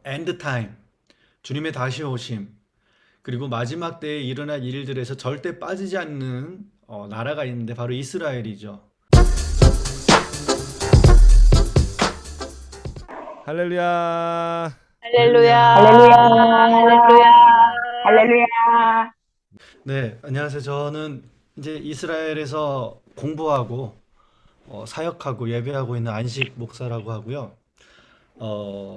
엔드 타임, 주님의 다시 오심, 그리고 마지막 때에 일어날 일들에서 절대 빠지지 않는 나라가 있는데 바로 이스라엘이죠. 할렐루야. 할렐루야, 할렐루야. 할렐루야. 할렐루야. 네, 안녕하세요. 저는 이제 이스라엘에서 공부하고 사역하고 예배하고 있는 안식 목사라고 하고요.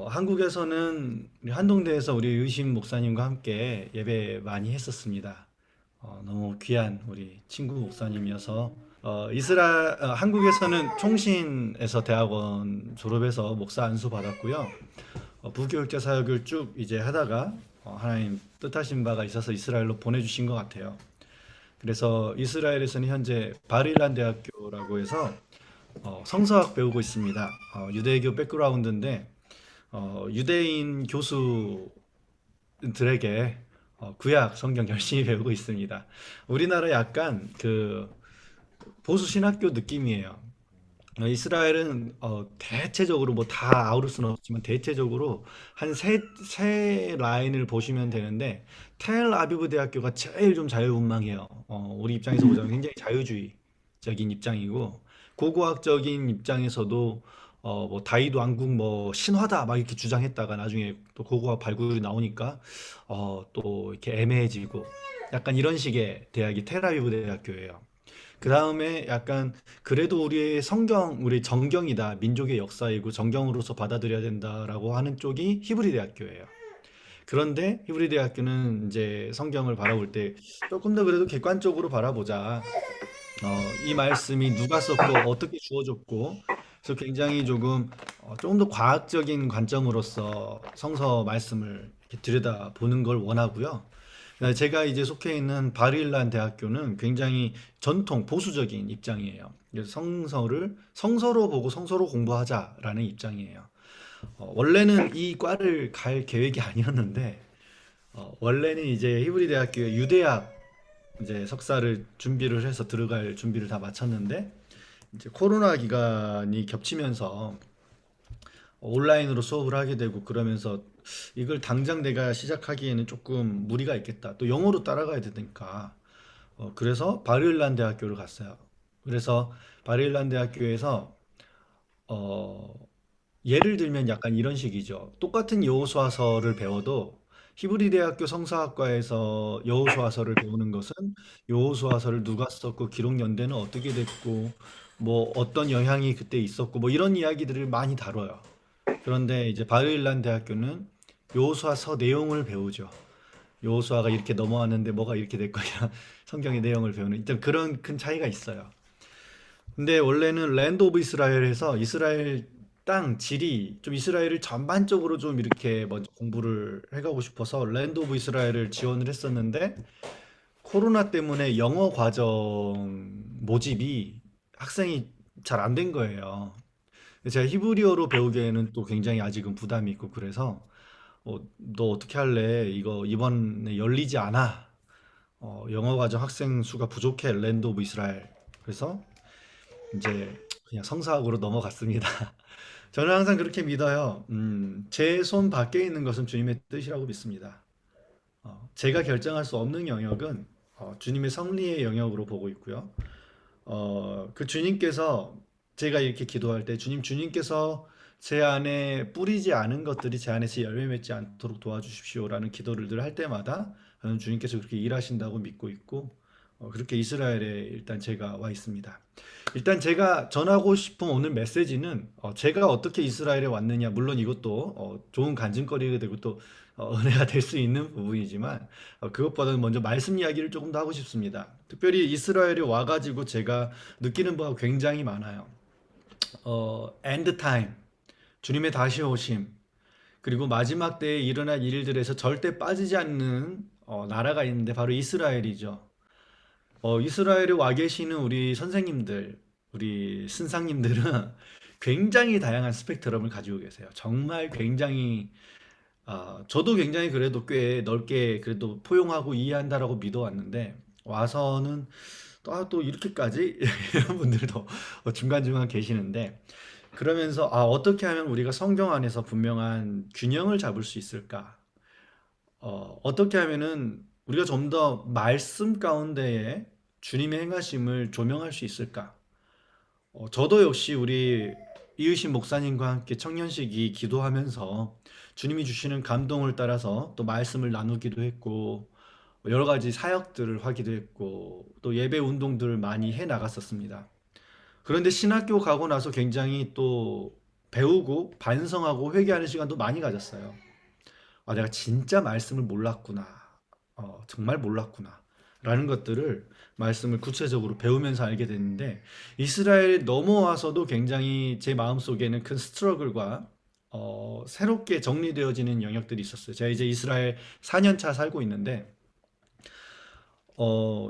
한국에서는 우리 한동대에서 우리 유심 목사님과 함께 예배 많이 했었습니다. 너무 귀한 우리 친구 목사님이어서 한국에서는 총신에서 대학원 졸업해서 목사 안수 받았고요. 부교육자 사역을 쭉 이제 하다가 하나님 뜻하신 바가 있어서 이스라엘로 보내주신 것 같아요. 그래서 이스라엘에서는 현재 바르일란 대학교라고 해서 성서학 배우고 있습니다. 유대교 백그라운드인데 유대인 교수들에게 구약 성경 열심히 배우고 있습니다. 우리나라 약간 그 보수 신학교 느낌이에요. 이스라엘은 대체적으로 뭐 다 아우를 수는 없지만 대체적으로 한 세 라인을 보시면 되는데 텔아비브 대학교가 제일 좀 자유분방해요. 우리 입장에서 보자면 굉장히 자유주의적인 입장이고 고고학적인 입장에서도 뭐 다윗 왕국 뭐 신화다 막 이렇게 주장했다가 나중에 또 고고학 발굴이 나오니까 또 이렇게 애매해지고 약간 이런 식의 대학이 텔아비브 대학교예요. 그 다음에 약간 그래도 우리의 성경, 우리 정경이다, 민족의 역사이고 정경으로서 받아들여야 된다라고 하는 쪽이 히브리 대학교예요. 그런데 히브리 대학교는 이제 성경을 바라볼 때 조금 더 그래도 객관적으로 바라보자. 이 말씀이 누가 썼고 어떻게 주어졌고, 그래서 굉장히 조금 더 과학적인 관점으로서 성서 말씀을 이렇게 들여다보는 걸 원하고요. 제가 이제 속해 있는 바르일란 대학교는 굉장히 전통 보수적인 입장이에요. 그래서 성서로 보고 성서로 공부하자라는 입장이에요. 원래는 이 과를 갈 계획이 아니었는데 원래는 이제 히브리 대학교에 유대학 이제 석사를 준비를 해서 들어갈 준비를 다 마쳤는데 이제 코로나 기간이 겹치면서 온라인으로 수업을 하게 되고 그러면서 이걸 당장 내가 시작하기에는 조금 무리가 있겠다. 또 영어로 따라가야 되니까. 그래서 바르일란 대학교를 갔어요. 그래서 바르일란 대학교에서 어, 예를 들면 약간 이런 식이죠. 똑같은 여호수아서를 배워도 히브리 대학교 성서학과에서 여호수아서를 배우는 것은 여호수아서를 누가 썼고 기록 연대는 어떻게 됐고 뭐 어떤 영향이 그때 있었고 뭐 이런 이야기들을 많이 다뤄요. 그런데 이제 바르일란 대학교는 여호수아서 내용을 배우죠. 여호수아가 이렇게 넘어왔는데 뭐가 이렇게 될 거냐 성경의 내용을 배우는 일단 그런 큰 차이가 있어요. 근데 원래는 랜드 오브 이스라엘에서 이스라엘 땅 지리 좀 이스라엘을 전반적으로 좀 이렇게 먼저 공부를 해가고 싶어서 랜드 오브 이스라엘을 지원을 했었는데 코로나 때문에 영어 과정 모집이 학생이 잘 안 된 거예요. 제가 히브리어로 배우기에는 또 굉장히 아직은 부담이 있고 그래서 너 어떻게 할래? 이거 이번에 열리지 않아. 영어 과정 학생 수가 부족해. 랜드 오브 이스라엘. 그래서 이제 그냥 성사학으로 넘어갔습니다. 저는 항상 그렇게 믿어요. 제 손 밖에 있는 것은 주님의 뜻이라고 믿습니다. 제가 결정할 수 없는 영역은 주님의 섭리의 영역으로 보고 있고요. 그 주님께서 제가 이렇게 기도할 때 주님께서 제 안에 뿌리지 않은 것들이 제 안에서 열매 맺지 않도록 도와주십시오라는 기도를 늘 할 때마다 저는 주님께서 그렇게 일하신다고 믿고 있고 그렇게 이스라엘에 일단 제가 와 있습니다. 일단 제가 전하고 싶은 오늘 메시지는 제가 어떻게 이스라엘에 왔느냐 물론 이것도 좋은 간증거리가 되고 또 은혜가 될 수 있는 부분이지만 그것보다는 먼저 말씀 이야기를 조금 더 하고 싶습니다. 특별히 이스라엘에 와가지고 제가 느끼는 바가 굉장히 많아요. 엔드 타임, 주님의 다시 오심, 그리고 마지막 때에 일어날 일들에서 절대 빠지지 않는 나라가 있는데 바로 이스라엘이죠. 이스라엘에 와 계시는 우리 선생님들, 우리 스승님들은 굉장히 다양한 스펙트럼을 가지고 계세요. 정말 굉장히 저도 굉장히 그래도 꽤 넓게 그래도 포용하고 이해한다라고 믿어왔는데 와서는 또 이렇게까지 이런 분들도 중간중간 계시는데 그러면서 어떻게 하면 우리가 성경 안에서 분명한 균형을 잡을 수 있을까? 어떻게 하면은 우리가 좀 더 말씀 가운데에 주님의 행하심을 조명할 수 있을까? 저도 역시 우리 이의신 목사님과 함께 청년식이 기도하면서 주님이 주시는 감동을 따라서 또 말씀을 나누기도 했고 여러 가지 사역들을 하기도 했고 또 예배 운동들을 많이 해 나갔었습니다. 그런데 신학교 가고 나서 굉장히 또 배우고 반성하고 회개하는 시간도 많이 가졌어요. 내가 진짜 말씀을 몰랐구나. 정말 몰랐구나. 라는 것들을 말씀을 구체적으로 배우면서 알게 됐는데 이스라엘에 넘어와서도 굉장히 제 마음속에는 큰 스트러글과 새롭게 정리되어지는 영역들이 있었어요. 제가 이제 이스라엘 4년 차 살고 있는데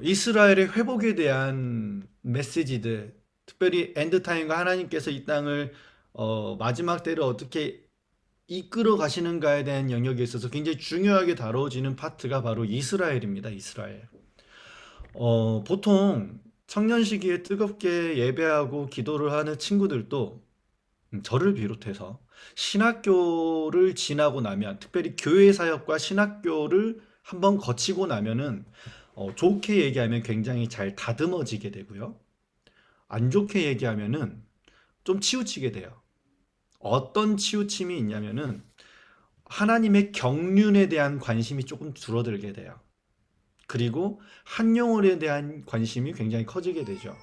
이스라엘의 회복에 대한 메시지들, 특별히 엔드타임과 하나님께서 이 땅을 마지막 때를 어떻게 이끌어 가시는가에 대한 영역에 있어서 굉장히 중요하게 다뤄지는 파트가 바로 이스라엘입니다. 이스라엘. 보통 청년 시기에 뜨겁게 예배하고 기도를 하는 친구들도 저를 비롯해서 신학교를 지나고 나면 특별히 교회 사역과 신학교를 한번 거치고 나면은 좋게 얘기하면 굉장히 잘 다듬어지게 되고요. 안 좋게 얘기하면은 좀 치우치게 돼요. 어떤 치우침이 있냐면은 하나님의 경륜에 대한 관심이 조금 줄어들게 돼요. 그리고 한 영혼에 대한 관심이 굉장히 커지게 되죠.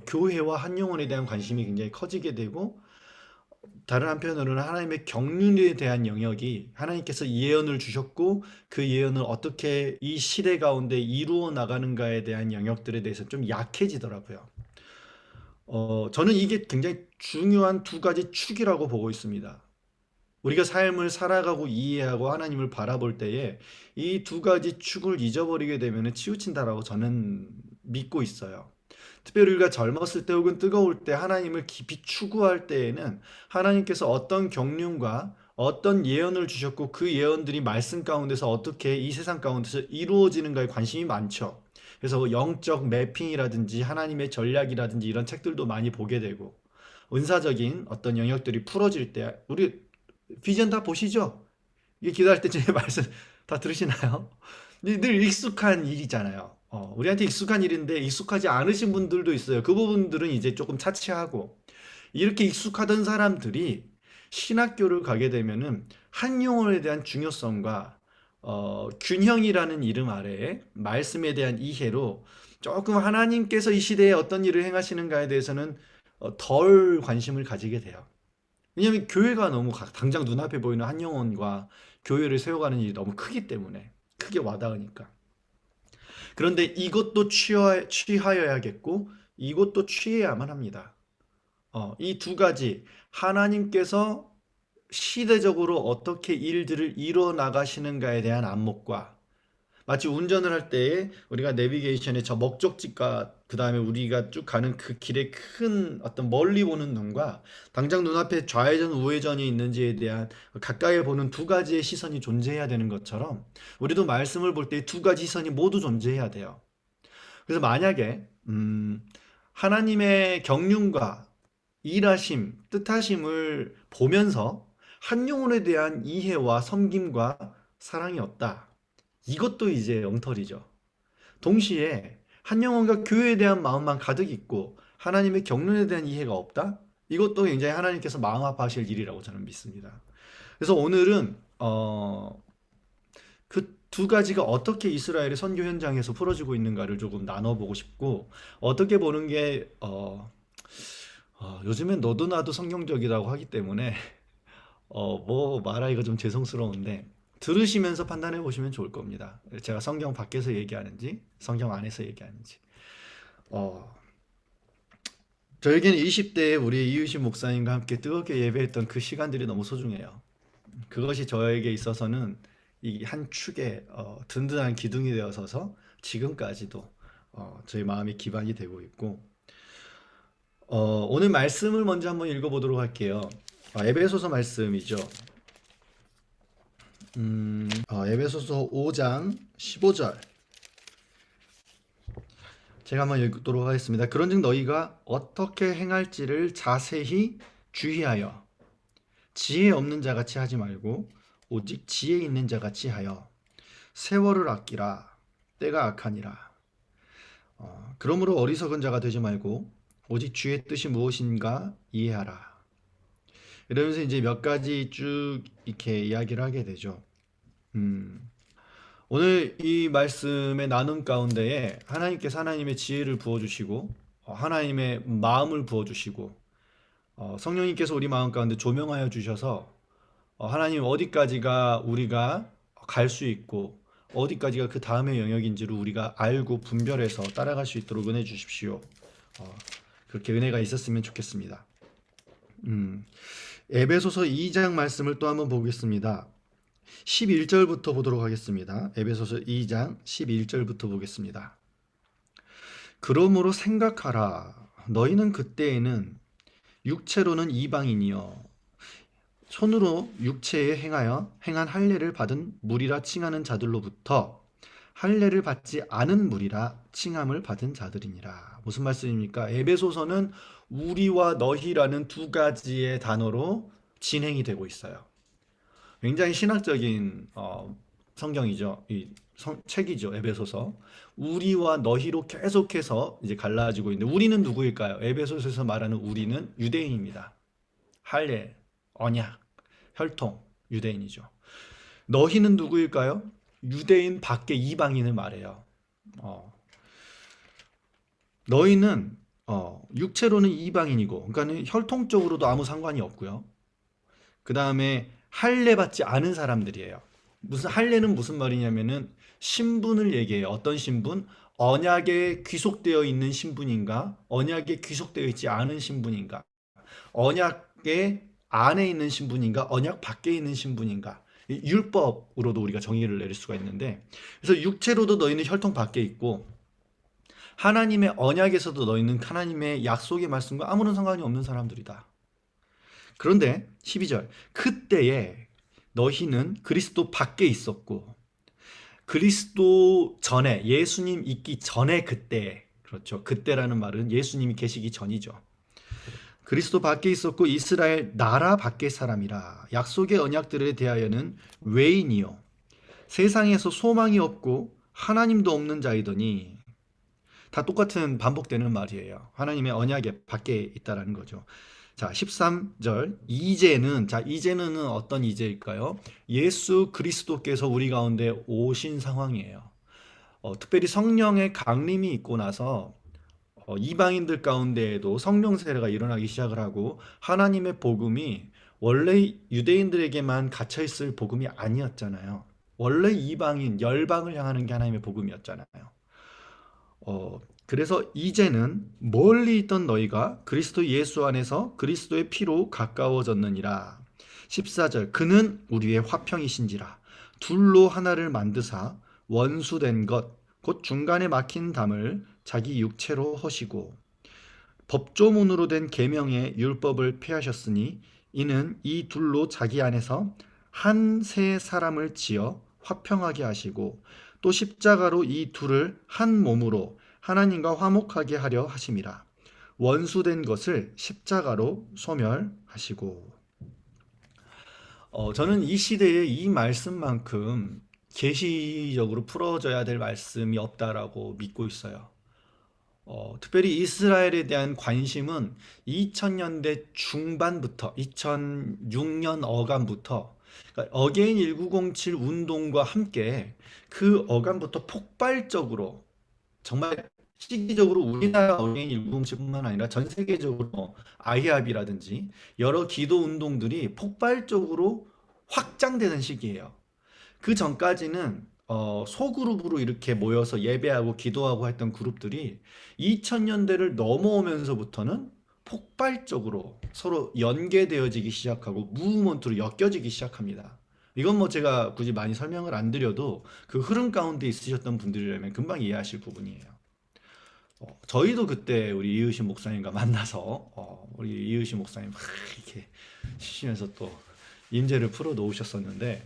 교회와 한 영혼에 대한 관심이 굉장히 커지게 되고 다른 한편으로는 하나님의 경륜에 대한 영역이 하나님께서 예언을 주셨고 그 예언을 어떻게 이 시대 가운데 이루어 나가는가에 대한 영역들에 대해서 좀 약해지더라고요. 저는 이게 굉장히 중요한 두 가지 축이라고 보고 있습니다. 우리가 삶을 살아가고 이해하고 하나님을 바라볼 때에 이 두 가지 축을 잊어버리게 되면 치우친다라고 저는 믿고 있어요. 특별히 우리가 젊었을 때 혹은 뜨거울 때 하나님을 깊이 추구할 때에는 하나님께서 어떤 경륜과 어떤 예언을 주셨고 그 예언들이 말씀 가운데서 어떻게 이 세상 가운데서 이루어지는가에 관심이 많죠. 그래서 영적 매핑이라든지 하나님의 전략이라든지 이런 책들도 많이 보게 되고 은사적인 어떤 영역들이 풀어질 때 우리 비전 다 보시죠? 이게 기도할 때 제 말씀 다 들으시나요? 늘 익숙한 일이잖아요. 우리한테 익숙한 일인데 익숙하지 않으신 분들도 있어요. 그 부분들은 이제 조금 차치하고 이렇게 익숙하던 사람들이 신학교를 가게 되면은 한 영혼에 대한 중요성과 균형이라는 이름 아래에 말씀에 대한 이해로 조금 하나님께서 이 시대에 어떤 일을 행하시는가에 대해서는 덜 관심을 가지게 돼요. 왜냐하면 교회가 너무 당장 눈앞에 보이는 한 영혼과 교회를 세워가는 일이 너무 크기 때문에 크게 와닿으니까. 그런데 이것도 취하여야겠고 이것도 취해야만 합니다. 이 두 가지 하나님께서 시대적으로 어떻게 일들을 이뤄 나가시는가에 대한 안목과 마치 운전을 할 때에 우리가 내비게이션의 저 목적지가 그 다음에 우리가 쭉 가는 그 길의 큰 어떤 멀리 보는 눈과 당장 눈앞에 좌회전 우회전이 있는지에 대한 가까이 보는 두 가지의 시선이 존재해야 되는 것처럼 우리도 말씀을 볼 때 두 가지 시선이 모두 존재해야 돼요. 그래서 만약에 하나님의 경륜과 일하심, 뜻하심을 보면서 한 영혼에 대한 이해와 섬김과 사랑이 없다. 이것도 이제 엉터리죠. 동시에 한 영혼과 교회에 대한 마음만 가득 있고 하나님의 경륜에 대한 이해가 없다? 이것도 굉장히 하나님께서 마음 아파하실 일이라고 저는 믿습니다. 그래서 오늘은 그 두 가지가 어떻게 이스라엘의 선교 현장에서 풀어지고 있는가를 조금 나눠보고 싶고 어떻게 보는 게 요즘엔 너도 나도 성경적이라고 하기 때문에 뭐 말하기가 좀 죄송스러운데 들으시면서 판단해 보시면 좋을 겁니다. 제가 성경 밖에서 얘기하는지 성경 안에서 얘기하는지. 저에게는 20대에 우리 이유신 목사님과 함께 뜨겁게 예배했던 그 시간들이 너무 소중해요. 그것이 저에게 있어서는 이 한 축의 든든한 기둥이 되어서서 지금까지도 저희 마음의 기반이 되고 있고 오늘 말씀을 먼저 한번 읽어보도록 할게요. 에베소서 말씀이죠. 에베소서 5장 15절. 제가 한번 읽도록 하겠습니다. 그런즉 너희가 어떻게 행할지를 자세히 주의하여 지혜 없는 자같이 하지 말고 오직 지혜 있는 자같이 하여 세월을 아끼라. 때가 악하니라. 그러므로 어리석은 자가 되지 말고 오직 주의 뜻이 무엇인가 이해하라. 이러면서 이제 몇 가지 쭉 이렇게 이야기를 하게 되죠. 오늘 이 말씀의 나눔 가운데에 하나님께서 하나님의 지혜를 부어주시고 하나님의 마음을 부어주시고 성령님께서 우리 마음 가운데 조명하여 주셔서 하나님 어디까지가 우리가 갈 수 있고 어디까지가 그 다음의 영역인지를 우리가 알고 분별해서 따라갈 수 있도록 은혜 주십시오. 그렇게 은혜가 있었으면 좋겠습니다. 에베소서 2장 말씀을 또 한번 보겠습니다. 11절부터 보도록 하겠습니다. 에베소서 2장 11절부터 보겠습니다. 그러므로 생각하라. 너희는 그때에는 육체로는 이방인이요 손으로 육체에 행한 할례를 받은 무리라 칭하는 자들로부터 할례를 받지 않은 무리라 칭함을 받은 자들이니라. 무슨 말씀입니까? 에베소서는 우리와 너희라는 두 가지의 단어로 진행이 되고 있어요. 굉장히 신학적인 성경이죠. 책이죠. 에베소서. 우리와 너희로 계속해서 이제 갈라지고 있는데 우리는 누구일까요? 에베소서에서 말하는 우리는 유대인입니다. 할례, 언약, 혈통, 유대인이죠. 너희는 누구일까요? 유대인 밖에 이방인을 말해요. 너희는 육체로는 이방인이고, 그러니까 혈통적으로도 아무 상관이 없고요. 그 다음에 할례 받지 않은 사람들이에요. 할례는 무슨 말이냐면은 신분을 얘기해요. 어떤 신분? 언약에 귀속되어 있는 신분인가? 언약에 귀속되어 있지 않은 신분인가? 언약의 안에 있는 신분인가? 언약 밖에 있는 신분인가? 율법으로도 우리가 정의를 내릴 수가 있는데, 그래서 육체로도 너희는 혈통 밖에 있고 하나님의 언약에서도 너희는 하나님의 약속의 말씀과 아무런 상관이 없는 사람들이다. 그런데 12절 그때에 너희는 그리스도 밖에 있었고 그리스도 전에 예수님 있기 전에 그때 그렇죠. 그때라는 말은 예수님이 계시기 전이죠. 그리스도 밖에 있었고 이스라엘 나라 밖의 사람이라 약속의 언약들에 대하여는 외인이요 세상에서 소망이 없고 하나님도 없는 자이더니 다 똑같은 반복되는 말이에요. 하나님의 언약에 밖에 있다라는 거죠. 자, 13절 이제는 어떤 이제일까요? 예수 그리스도께서 우리 가운데 오신 상황이에요. 특별히 성령의 강림이 있고 나서 이방인들 가운데에도 성령 세례가 일어나기 시작을 하고 하나님의 복음이 원래 유대인들에게만 갇혀 있을 복음이 아니었잖아요. 원래 이방인 열방을 향하는 게 하나님의 복음이었잖아요. 그래서 이제는 멀리 있던 너희가 그리스도 예수 안에서 그리스도의 피로 가까워졌느니라. 14절 그는 우리의 화평이신지라 둘로 하나를 만드사 원수된 것 곧 중간에 막힌 담을 자기 육체로 허시고 법조문으로 된 계명의 율법을 폐하셨으니 이는 이 둘로 자기 안에서 한 세 사람을 지어 화평하게 하시고 또 십자가로 이 둘을 한 몸으로 하나님과 화목하게 하려 하심이라. 원수된 것을 십자가로 소멸하시고. 저는 이 시대에 이 말씀만큼 계시적으로 풀어져야 될 말씀이 없다라고 믿고 있어요. 특별히 이스라엘에 대한 관심은 2000년대 중반부터 2006년 어간부터 그러니까 어게인 1907 운동과 함께 그 어간부터 폭발적으로 정말 시기적으로 우리나라 어게인 1907뿐만 아니라 전 세계적으로 아이합이라든지 여러 기도 운동들이 폭발적으로 확장되는 시기예요. 그 전까지는 소그룹으로 이렇게 모여서 예배하고 기도하고 했던 그룹들이 2000년대를 넘어오면서부터는 폭발적으로 서로 연계되어지기 시작하고 무브먼트로 엮여지기 시작합니다. 이건 뭐 제가 굳이 많이 설명을 안 드려도 그 흐름 가운데 있으셨던 분들이라면 금방 이해하실 부분이에요. 저희도 그때 우리 이의신 목사님과 만나서 우리 이의신 목사님 막 이렇게 쉬시면서 또 임재를 풀어 놓으셨었는데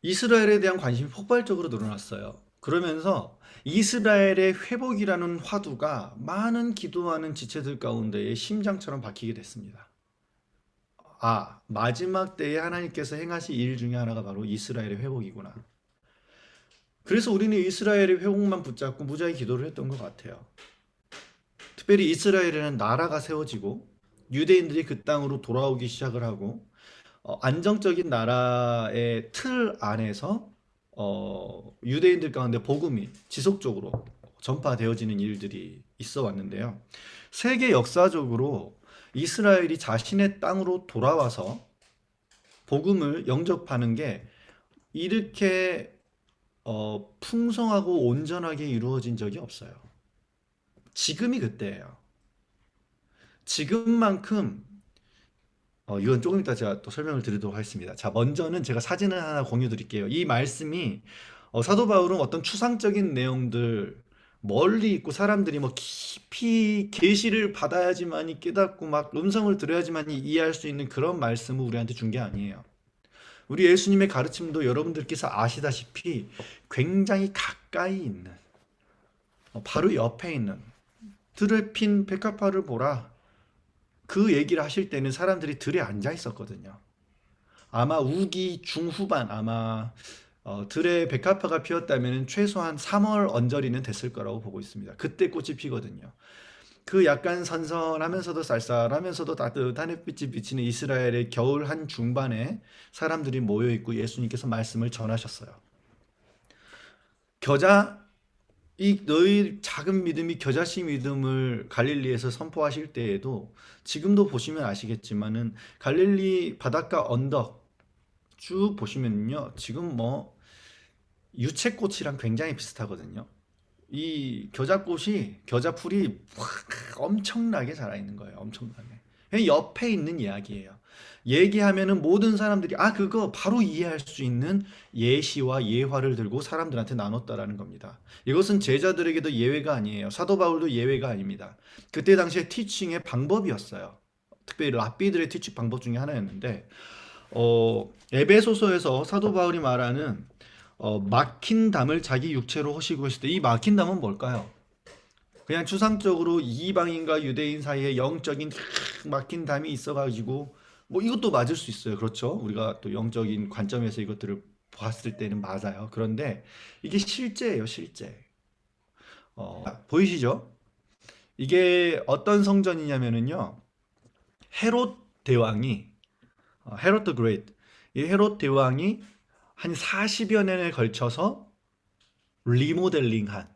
이스라엘에 대한 관심이 폭발적으로 늘어났어요. 그러면서 이스라엘의 회복이라는 화두가 많은 기도하는 지체들 가운데의 심장처럼 박히게 됐습니다. 아, 마지막 때에 하나님께서 행하실 일 중에 하나가 바로 이스라엘의 회복이구나. 그래서 우리는 이스라엘의 회복만 붙잡고 무지하게 기도를 했던 것 같아요. 특별히 이스라엘에는 나라가 세워지고 유대인들이 그 땅으로 돌아오기 시작을 하고 안정적인 나라의 틀 안에서 유대인들 가운데 복음이 지속적으로 전파되어지는 일들이 있어 왔는데요. 세계 역사적으로 이스라엘이 자신의 땅으로 돌아와서 복음을 영접하는 게 이렇게 풍성하고 온전하게 이루어진 적이 없어요. 지금이 그때예요. 지금만큼 이건 조금 이따 제가 또 설명을 드리도록 하겠습니다. 자, 먼저는 제가 사진을 하나 공유 드릴게요. 이 말씀이 사도 바울은 어떤 추상적인 내용들 멀리 있고 사람들이 뭐 깊이 계시를 받아야지만이 깨닫고 막 음성을 들어야지만이 이해할 수 있는 그런 말씀을 우리한테 준 게 아니에요. 우리 예수님의 가르침도 여러분들께서 아시다시피 굉장히 가까이 있는 바로 옆에 있는 들을 핀 백합화를 보라. 그 얘기를 하실 때는 사람들이 들에 앉아 있었거든요. 아마 우기 중후반 아마 들에 백합화가 피었다면 최소한 3월 언저리는 됐을 거라고 보고 있습니다. 그때 꽃이 피거든요. 그 약간 선선하면서도 쌀쌀하면서도 따뜻한 햇빛이 비치는 이스라엘의 겨울 한 중반에 사람들이 모여 있고 예수님께서 말씀을 전하셨어요. 이 너희 작은 믿음이 겨자씨 믿음을 갈릴리에서 선포하실 때에도 지금도 보시면 아시겠지만은 갈릴리 바닷가 언덕 쭉 보시면요 지금 뭐 유채꽃이랑 굉장히 비슷하거든요. 이 겨자풀이 엄청나게 자라있는 거예요. 엄청나게. 그냥 옆에 있는 이야기예요. 얘기하면은 모든 사람들이 그거 바로 이해할 수 있는 예시와 예화를 들고 사람들한테 나눴다라는 겁니다. 이것은 제자들에게도 예외가 아니에요. 사도 바울도 예외가 아닙니다. 그때 당시에 티칭의 방법이었어요. 특별히 랍비들의 티칭 방법 중에 하나였는데 에베소서에서 사도 바울이 말하는 막힌 담을 자기 육체로 허시고 했을 때 이 막힌 담은 뭘까요? 그냥 추상적으로 이방인과 유대인 사이에 영적인 막힌 담이 있어가지고 뭐 이것도 맞을 수 있어요. 그렇죠? 우리가 또 영적인 관점에서 이것들을 봤을 때는 맞아요. 그런데 이게 실제예요, 실제. 보이시죠? 이게 어떤 성전이냐면은요, 헤롯 대왕이 헤롯 더 그레이트, 이 헤롯 대왕이 한 40여 년에 걸쳐서 리모델링한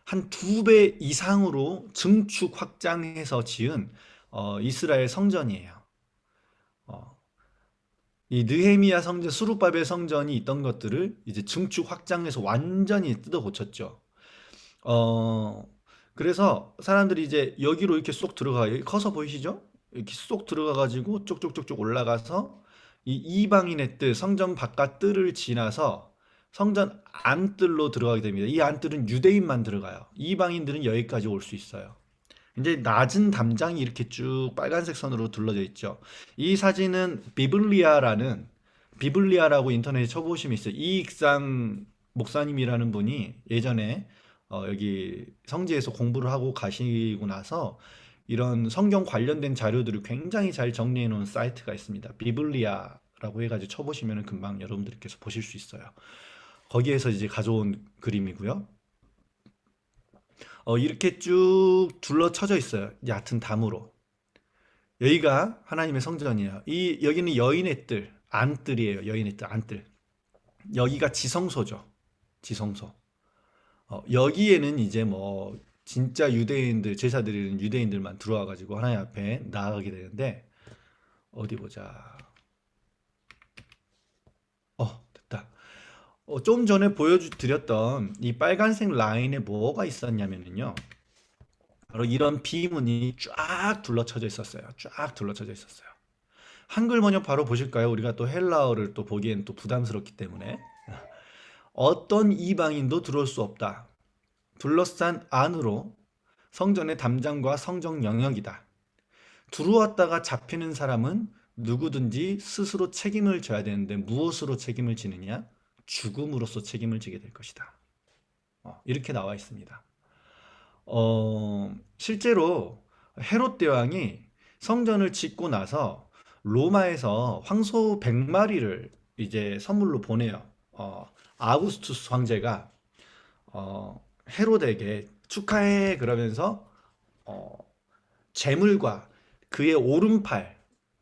한 2배 이상으로 증축 확장해서 지은 이스라엘 성전이에요. 이 느헤미야 성전, 스룹바벨 성전이 있던 것들을 이제 증축 확장해서 완전히 뜯어 고쳤죠. 그래서 사람들이 이제 여기로 이렇게 쏙 들어가, 여기 커서 보이시죠? 이렇게 쏙 들어가 가지고 쭉쭉쭉쭉 올라가서 이 이방인의 뜰, 성전 바깥 뜰을 지나서 성전 안뜰로 들어가게 됩니다. 이 안뜰은 유대인만 들어가요. 이방인들은 여기까지 올 수 있어요. 이제 낮은 담장이 이렇게 쭉 빨간색 선으로 둘러져 있죠. 이 사진은 비블리아라고 인터넷에 쳐보시면 있어요. 이익상 목사님이라는 분이 예전에 여기 성지에서 공부를 하고 가시고 나서 이런 성경 관련된 자료들을 굉장히 잘 정리해 놓은 사이트가 있습니다. 비블리아라고 해가지고 쳐보시면 금방 여러분들께서 보실 수 있어요. 거기에서 이제 가져온 그림이고요. 이렇게 쭉 둘러쳐져 있어요. 얕은 담으로. 여기가 하나님의 성전이에요. 여기는 여인의 뜰, 안뜰이에요. 여인의 뜰, 안뜰. 여기가 지성소죠. 지성소. 여기에는 이제 뭐 진짜 유대인들, 제사 드리는 유대인들만 들어와 가지고 하나님 앞에 나아가게 되는데 어디 보자. 됐다. 좀 전에 보여드렸던 이 빨간색 라인에 뭐가 있었냐면요. 바로 이런 비문이 쫙 둘러쳐져 있었어요. 쫙 둘러쳐져 있었어요. 한글 번역 바로 보실까요? 우리가 또 헬라어를 또 보기엔 또 부담스럽기 때문에. 어떤 이방인도 들어올 수 없다. 둘러싼 안으로 성전의 담장과 성정 영역이다. 들어왔다가 잡히는 사람은 누구든지 스스로 책임을 져야 되는데 무엇으로 책임을 지느냐? 죽음으로써 책임을 지게 될 것이다. 이렇게 나와 있습니다. 실제로 헤롯 대왕이 성전을 짓고 나서 로마에서 황소 100마리를 이제 선물로 보내요. 아우구스투스 황제가 헤롯에게 축하해 그러면서 재물과 그의 오른팔,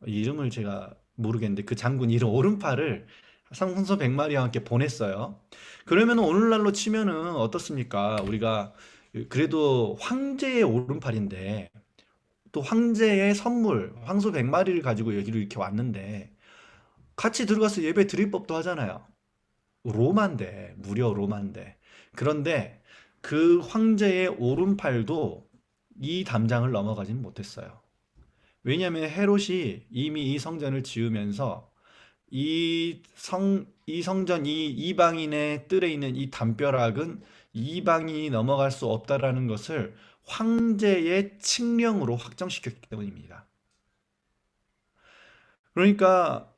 이름을 제가 모르겠는데 그 장군 이름 오른팔을 황소 100마리와 함께 보냈어요. 그러면 오늘날로 치면은 어떻습니까? 우리가 그래도 황제의 오른팔인데 또 황제의 선물 황소 100마리를 가지고 여기로 이렇게 왔는데 같이 들어가서 예배 드릴 법도 하잖아요. 로마인데, 무려 로마인데. 그런데 그 황제의 오른팔도 이 담장을 넘어가지는 못했어요. 왜냐하면 헤롯이 이미 이 성전을 지으면서 이 성전, 이 이방인의 뜰에 있는 이 담벼락은 이방인이 넘어갈 수 없다라는 것을 황제의 칙령으로 확정시켰기 때문입니다. 그러니까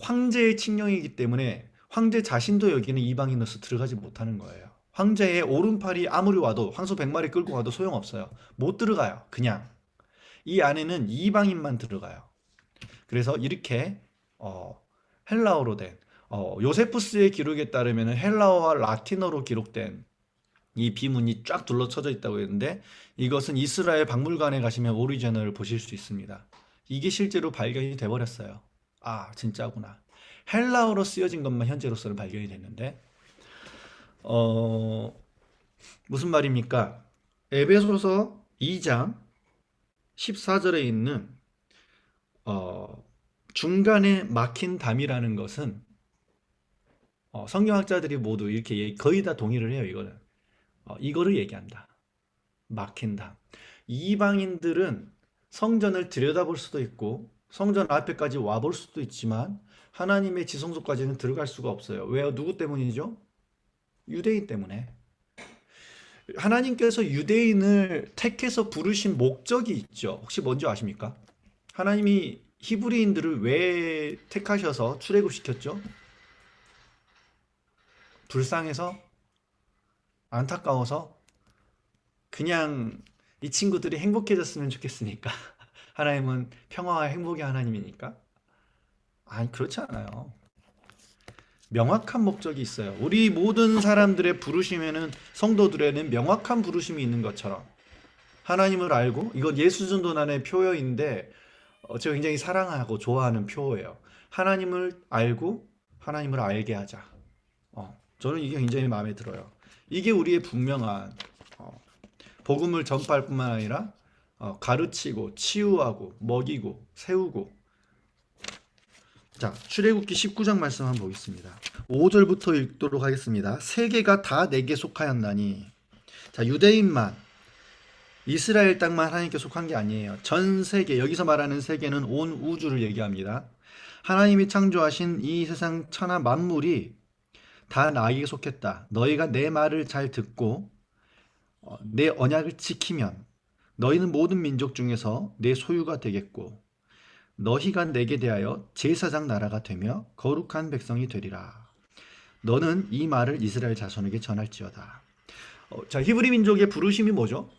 황제의 칙령이기 때문에 황제 자신도 여기는 이방인으로서 들어가지 못하는 거예요. 황제의 오른팔이 아무리 와도 황소 100마리 끌고 와도 소용없어요. 못 들어가요. 그냥 이 안에는 이방인만 들어가요. 그래서 이렇게 헬라어로 된 요세푸스의 기록에 따르면 헬라어와 라틴어로 기록된 이 비문이 쫙 둘러쳐져 있다고 했는데 이것은 이스라엘 박물관에 가시면 오리지널을 보실 수 있습니다. 이게 실제로 발견이 돼버렸어요. 아, 진짜구나. 헬라어로 쓰여진 것만 현재로서는 발견이 됐는데 무슨 말입니까? 에베소서 2장 14절에 있는 중간에 막힌 담이라는 것은 성경학자들이 모두 이렇게 거의 다 동의를 해요. 이거를 얘기한다. 막힌 담. 이방인들은 성전을 들여다볼 수도 있고 성전 앞에까지 와볼 수도 있지만 하나님의 지성소까지는 들어갈 수가 없어요. 왜요? 누구 때문이죠? 유대인 때문에. 하나님께서 유대인을 택해서 부르신 목적이 있죠. 혹시 뭔지 아십니까? 하나님이 히브리인들을 왜 택하셔서 출애굽시켰죠? 불쌍해서? 안타까워서? 그냥 이 친구들이 행복해졌으면 좋겠으니까? 하나님은 평화와 행복의 하나님이니까? 아니, 그렇지 않아요. 명확한 목적이 있어요. 우리 모든 사람들의 부르심에는 성도들에는 명확한 부르심이 있는 것처럼 하나님을 알고, 이건 예수전도단의 표어인데 제가 굉장히 사랑하고 좋아하는 표어예요. 하나님을 알고 하나님을 알게 하자. 저는 이게 굉장히 마음에 들어요. 이게 우리의 분명한 복음을 전파할 뿐만 아니라 가르치고 치유하고 먹이고 세우고. 자, 출애굽기 19장 말씀 한번 보겠습니다. 5절부터 읽도록 하겠습니다. 세계가 다 내게 속하였나니. 자, 유대인만 이스라엘 땅만 하나님께 속한 게 아니에요. 전 세계, 여기서 말하는 세계는 온 우주를 얘기합니다. 하나님이 창조하신 이 세상 천하 만물이 다 나에게 속했다. 너희가 내 말을 잘 듣고 내 언약을 지키면 너희는 모든 민족 중에서 내 소유가 되겠고 너희가 내게 대하여 제사장 나라가 되며 거룩한 백성이 되리라. 너는 이 말을 이스라엘 자손에게 전할지어다. 자, 히브리 민족의 부르심이 뭐죠?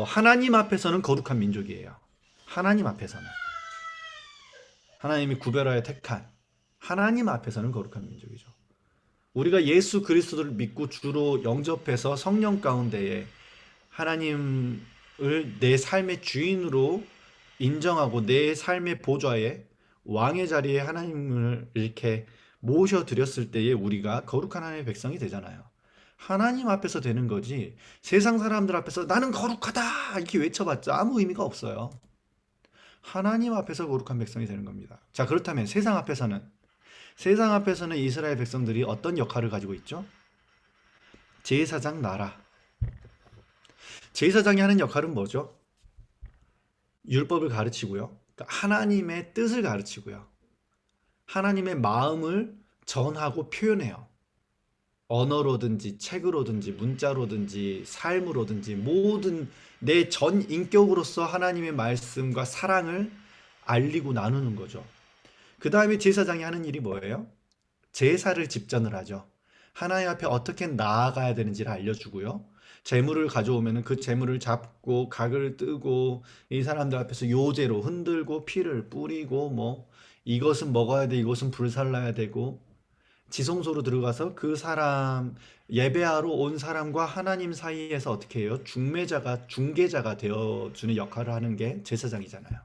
하나님 앞에서는 거룩한 민족이에요. 하나님 앞에서는. 하나님이 구별하여 택한 하나님 앞에서는 거룩한 민족이죠. 우리가 예수 그리스도를 믿고 주로 영접해서 성령 가운데에 하나님을 내 삶의 주인으로 인정하고 내 삶의 보좌에 왕의 자리에 하나님을 이렇게 모셔드렸을 때에 우리가 거룩한 하나님의 백성이 되잖아요. 하나님 앞에서 되는 거지 세상 사람들 앞에서 나는 거룩하다 이렇게 외쳐봤자 아무 의미가 없어요. 하나님 앞에서 거룩한 백성이 되는 겁니다. 자, 그렇다면 세상 앞에서는 이스라엘 백성들이 어떤 역할을 가지고 있죠? 제사장 나라. 제사장이 하는 역할은 뭐죠? 율법을 가르치고요. 그러니까 하나님의 뜻을 가르치고요. 하나님의 마음을 전하고 표현해요. 언어로든지 책으로든지 문자로든지 삶으로든지 모든 내 전 인격으로서 하나님의 말씀과 사랑을 알리고 나누는 거죠. 그 다음에 제사장이 하는 일이 뭐예요? 제사를 집전을 하죠. 하나님 앞에 어떻게 나아가야 되는지를 알려주고요. 재물을 가져오면은 그 재물을 잡고 각을 뜨고 이 사람들 앞에서 요제로 흔들고 피를 뿌리고 뭐 이것은 먹어야 돼, 이것은 불살라야 되고 지성소로 들어가서 그 사람 예배하러 온 사람과 하나님 사이에서 어떻게 해요? 중개자가 되어주는 역할을 하는 게 제사장이잖아요.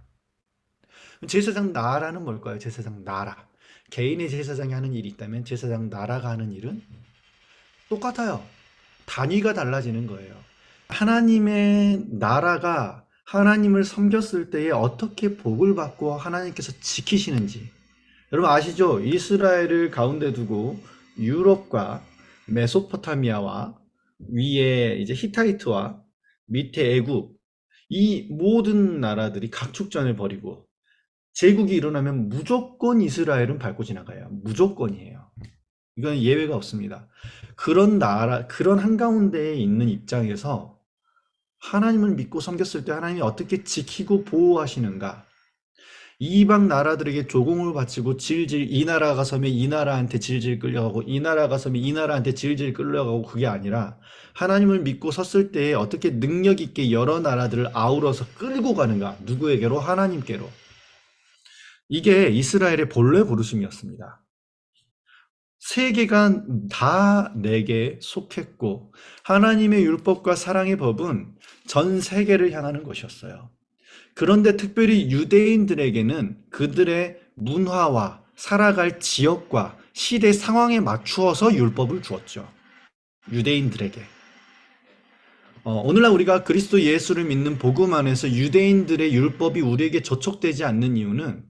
제사장 나라는 뭘까요? 제사장 나라. 개인의 제사장이 하는 일이 있다면 제사장 나라가 하는 일은 똑같아요. 단위가 달라지는 거예요. 하나님의 나라가 하나님을 섬겼을 때에 어떻게 복을 받고 하나님께서 지키시는지. 여러분 아시죠? 이스라엘을 가운데 두고 유럽과 메소포타미아와 위에 이제 히타이트와 밑에 애굽 이 모든 나라들이 각축전을 벌이고 제국이 일어나면 무조건 이스라엘은 밟고 지나가요. 무조건이에요. 이건 예외가 없습니다. 그런 나라, 그런 한가운데에 있는 입장에서 하나님을 믿고 섬겼을 때 하나님이 어떻게 지키고 보호하시는가? 이방 나라들에게 조공을 바치고 질질 이 나라가 서면 이 나라한테 질질 끌려가고 이 나라가 서면 이 나라한테 질질 끌려가고 그게 아니라 하나님을 믿고 섰을 때에 어떻게 능력 있게 여러 나라들을 아우러서 끌고 가는가? 누구에게로? 하나님께로. 이게 이스라엘의 본래 부르심이었습니다. 세계가 다 내게 속했고 하나님의 율법과 사랑의 법은 전 세계를 향하는 것이었어요. 그런데 특별히 유대인들에게는 그들의 문화와 살아갈 지역과 시대 상황에 맞추어서 율법을 주었죠. 유대인들에게. 오늘날 우리가 그리스도 예수를 믿는 복음 안에서 유대인들의 율법이 우리에게 저촉되지 않는 이유는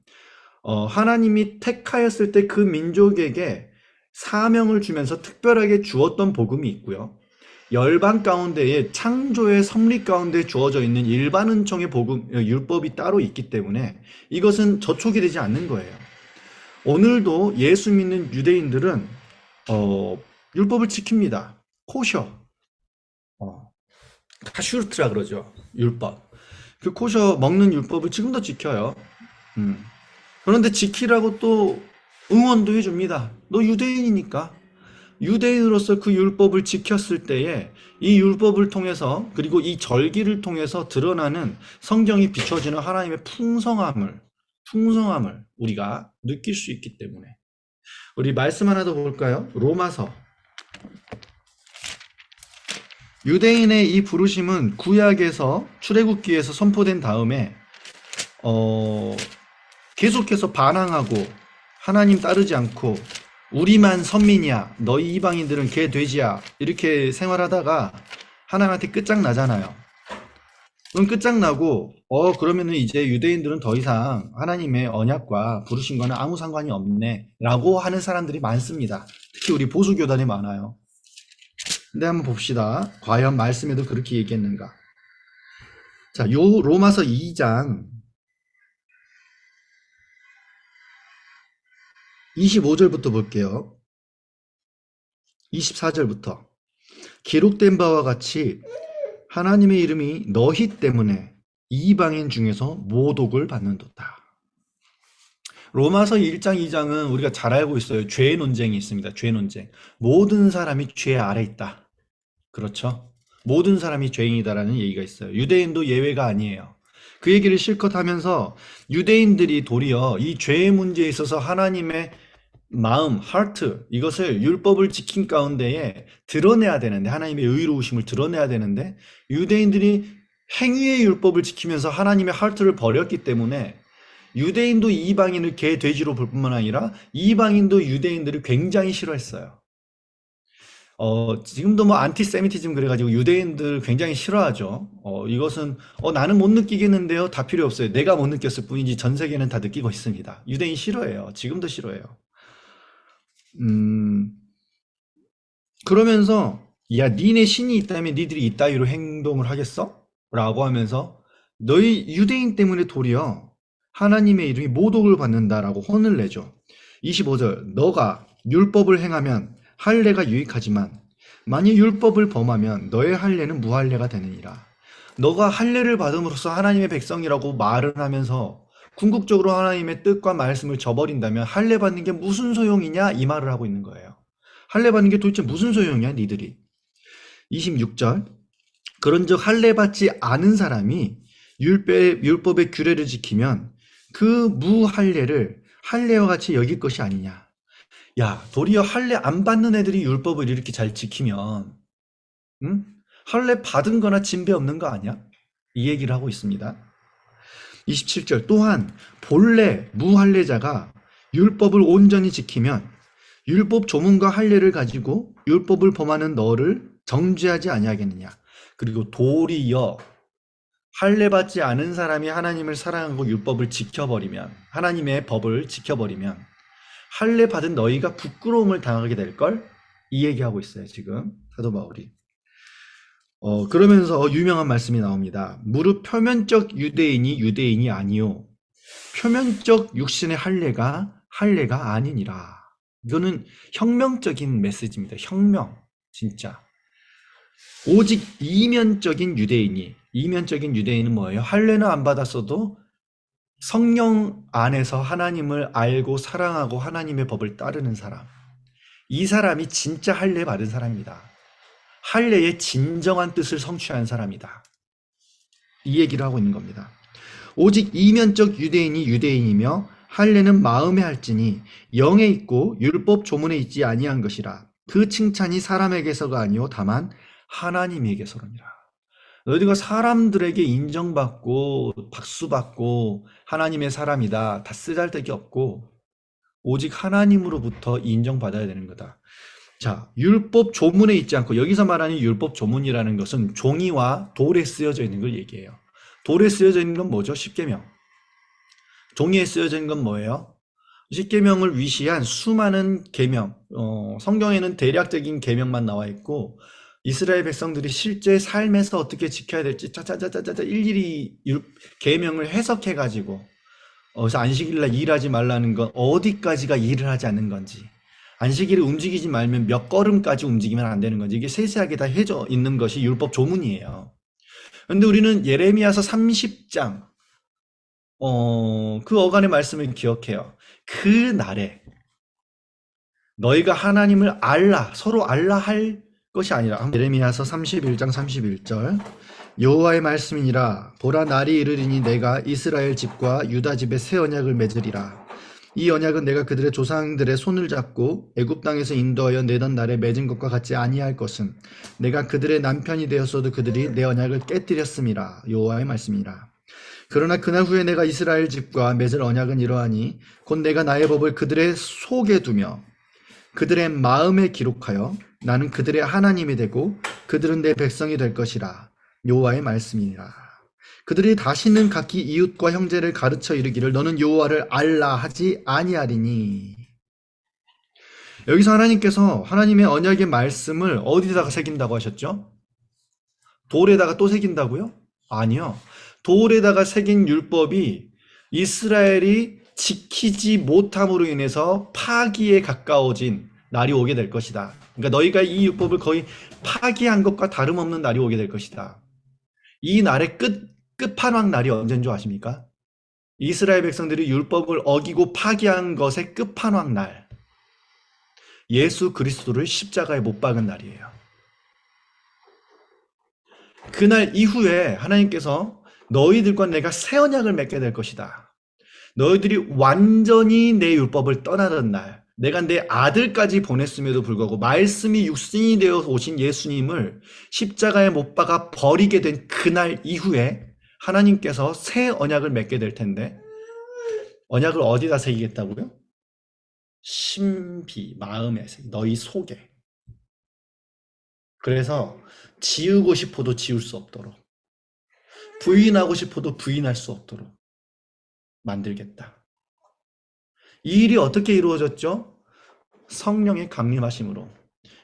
하나님이 택하였을 때 그 민족에게 사명을 주면서 특별하게 주었던 복음이 있고요. 열방 가운데에 창조의 섭리 가운데 주어져 있는 일반 은총의 복음, 율법이 따로 있기 때문에 이것은 저촉이 되지 않는 거예요. 오늘도 예수 믿는 유대인들은 율법을 지킵니다. 코셔, 카슈르트라 그러죠. 율법. 그 코셔 먹는 율법을 지금도 지켜요. 그런데 지키라고 또 응원도 해줍니다. 너 유대인이니까. 유대인으로서 그 율법을 지켰을 때에 이 율법을 통해서 그리고 이 절기를 통해서 드러나는 성경이 비춰지는 하나님의 풍성함을 우리가 느낄 수 있기 때문에 우리 말씀 하나 더 볼까요? 로마서. 유대인의 이 부르심은 구약에서 출애굽기에서 선포된 다음에 계속해서 반항하고 하나님 따르지 않고 우리만 선민이야, 너희 이방인들은 개 돼지야 이렇게 생활하다가 하나님한테 끝장나잖아요. 그럼 끝장나고 그러면은 이제 유대인들은 더 이상 하나님의 언약과 부르심과는 아무 상관이 없네 라고 하는 사람들이 많습니다. 특히 우리 보수교단이 많아요. 근데 한번 봅시다. 과연 말씀에도 그렇게 얘기했는가? 자, 요 로마서 2장 25절부터 볼게요. 24절부터. 기록된 바와 같이 하나님의 이름이 너희 때문에 이방인 중에서 모독을 받는도다. 로마서 1장 2장은 우리가 잘 알고 있어요. 죄 논쟁이 있습니다. 죄 논쟁. 모든 사람이 죄 아래 있다. 그렇죠? 모든 사람이 죄인이다라는 얘기가 있어요. 유대인도 예외가 아니에요. 그 얘기를 실컷 하면서 유대인들이 도리어 이 죄의 문제에 있어서 하나님의 마음, 하트, 이것을 율법을 지킨 가운데에 드러내야 되는데, 하나님의 의로우심을 드러내야 되는데, 유대인들이 행위의 율법을 지키면서 하나님의 하트를 버렸기 때문에 유대인도 이방인을 개, 돼지로 볼 뿐만 아니라 이방인도 유대인들을 굉장히 싫어했어요. 지금도 뭐 안티세미티즘 그래가지고 유대인들 굉장히 싫어하죠. 이것은 나는 못 느끼겠는데요. 다 필요 없어요. 내가 못 느꼈을 뿐이지 전 세계는 다 느끼고 있습니다. 유대인 싫어해요. 지금도 싫어해요. 그러면서 야, 니네 신이 있다면 니들이 이따위로 행동을 하겠어? 라고 하면서 너희 유대인 때문에 도리어 하나님의 이름이 모독을 받는다라고 혼을 내죠. 25절 너가 율법을 행하면 할례가 유익하지만 만일 율법을 범하면 너의 할례는 무할례가 되느니라. 너가 할례를 받음으로써 하나님의 백성이라고 말을 하면서 궁극적으로 하나님의 뜻과 말씀을 저버린다면 할례 받는 게 무슨 소용이냐 이 말을 하고 있는 거예요. 할례 받는 게 도대체 무슨 소용이야 니들이. 26절 그런즉 할례 받지 않은 사람이 율법의 규례를 지키면 그 무할례를 할례와 같이 여길 것이 아니냐. 야, 도리어 할례 안 받는 애들이 율법을 이렇게 잘 지키면 응? 할례 받은 거나 진배 없는 거 아니야? 이 얘기를 하고 있습니다. 27절 또한 본래 무할례자가 율법을 온전히 지키면 율법 조문과 할례를 가지고 율법을 범하는 너를 정죄하지 아니하겠느냐. 그리고 도리어 할례 받지 않은 사람이 하나님을 사랑하고 율법을 지켜버리면 하나님의 법을 지켜버리면 할례 받은 너희가 부끄러움을 당하게 될걸? 이 얘기하고 있어요 지금 사도 바울이. 그러면서 유명한 말씀이 나옵니다. 무릇 표면적 유대인이 아니요 표면적 육신의 할례가 아니니라. 이거는 혁명적인 메시지입니다. 혁명 진짜. 오직 이면적인 유대인은 뭐예요? 할례는 안 받았어도 성령 안에서 하나님을 알고 사랑하고 하나님의 법을 따르는 사람. 이 사람이 진짜 할례 받은 사람입니다. 할례의 진정한 뜻을 성취한 사람이다. 이 얘기를 하고 있는 겁니다. 오직 이면적 유대인이며 할례는 마음에 할지니 영에 있고 율법 조문에 있지 아니한 것이라. 그 칭찬이 사람에게서가 아니요 다만 하나님에게서로니라. 너희가 사람들에게 인정받고 박수받고 하나님의 사람이다 다 쓰잘데기 없고 오직 하나님으로부터 인정받아야 되는 거다. 자, 율법 조문에 있지 않고 여기서 말하는 율법 조문이라는 것은 종이와 돌에 쓰여져 있는 걸 얘기해요. 돌에 쓰여져 있는 건 뭐죠? 십계명. 종이에 쓰여져 있는 건 뭐예요? 십계명을 위시한 수많은 계명. 성경에는 대략적인 계명만 나와 있고 이스라엘 백성들이 실제 삶에서 어떻게 지켜야 될지 짜자자자자 일일이 계명을 해석해 가지고 그래서 안식일날 일하지 말라는 건 어디까지가 일을 하지 않는 건지, 안식일에 움직이지 말면 몇 걸음까지 움직이면 안 되는 건지, 이게 세세하게 다 해져 있는 것이 율법 조문이에요. 그런데 우리는 예레미야서 30장 그 어간의 말씀을 기억해요. 그 날에 너희가 하나님을 서로 알라 할 것이 아니라. 예레미야서 31장 31절 여호와의 말씀이니라. 보라 날이 이르리니 내가 이스라엘 집과 유다 집에 새 언약을 맺으리라. 이 언약은 내가 그들의 조상들의 손을 잡고 애굽 땅에서 인도하여 내던 날에 맺은 것과 같지 아니할 것은 내가 그들의 남편이 되었어도 그들이 내 언약을 깨뜨렸음이라. 여호와의 말씀이니라. 그러나 그날 후에 내가 이스라엘 집과 맺을 언약은 이러하니 곧 내가 나의 법을 그들의 속에 두며 그들의 마음에 기록하여 나는 그들의 하나님이 되고 그들은 내 백성이 될 것이라. 여호와의 말씀이니라. 그들이 다시는 각기 이웃과 형제를 가르쳐 이르기를 너는 여호와를 알라 하지 아니하리니. 여기서 하나님께서 하나님의 언약의 말씀을 어디다가 새긴다고 하셨죠? 돌에다가 또 새긴다고요? 아니요. 돌에다가 새긴 율법이 이스라엘이 지키지 못함으로 인해서 파기에 가까워진 날이 오게 될 것이다. 그러니까 너희가 이 율법을 거의 파기한 것과 다름없는 날이 오게 될 것이다. 이 날의 끝판왕 날이 언제인 줄 아십니까? 이스라엘 백성들이 율법을 어기고 파기한 것의 끝판왕 날. 예수 그리스도를 십자가에 못 박은 날이에요. 그날 이후에 하나님께서 너희들과 내가 새 언약을 맺게 될 것이다. 너희들이 완전히 내 율법을 떠나던 날, 내가 내 아들까지 보냈음에도 불구하고 말씀이 육신이 되어 오신 예수님을 십자가에 못 박아 버리게 된 그날 이후에 하나님께서 새 언약을 맺게 될 텐데, 언약을 어디다 새기겠다고요? 신비, 마음에, 너희 속에. 그래서 지우고 싶어도 지울 수 없도록, 부인하고 싶어도 부인할 수 없도록 만들겠다. 이 일이 어떻게 이루어졌죠? 성령의 강림하심으로.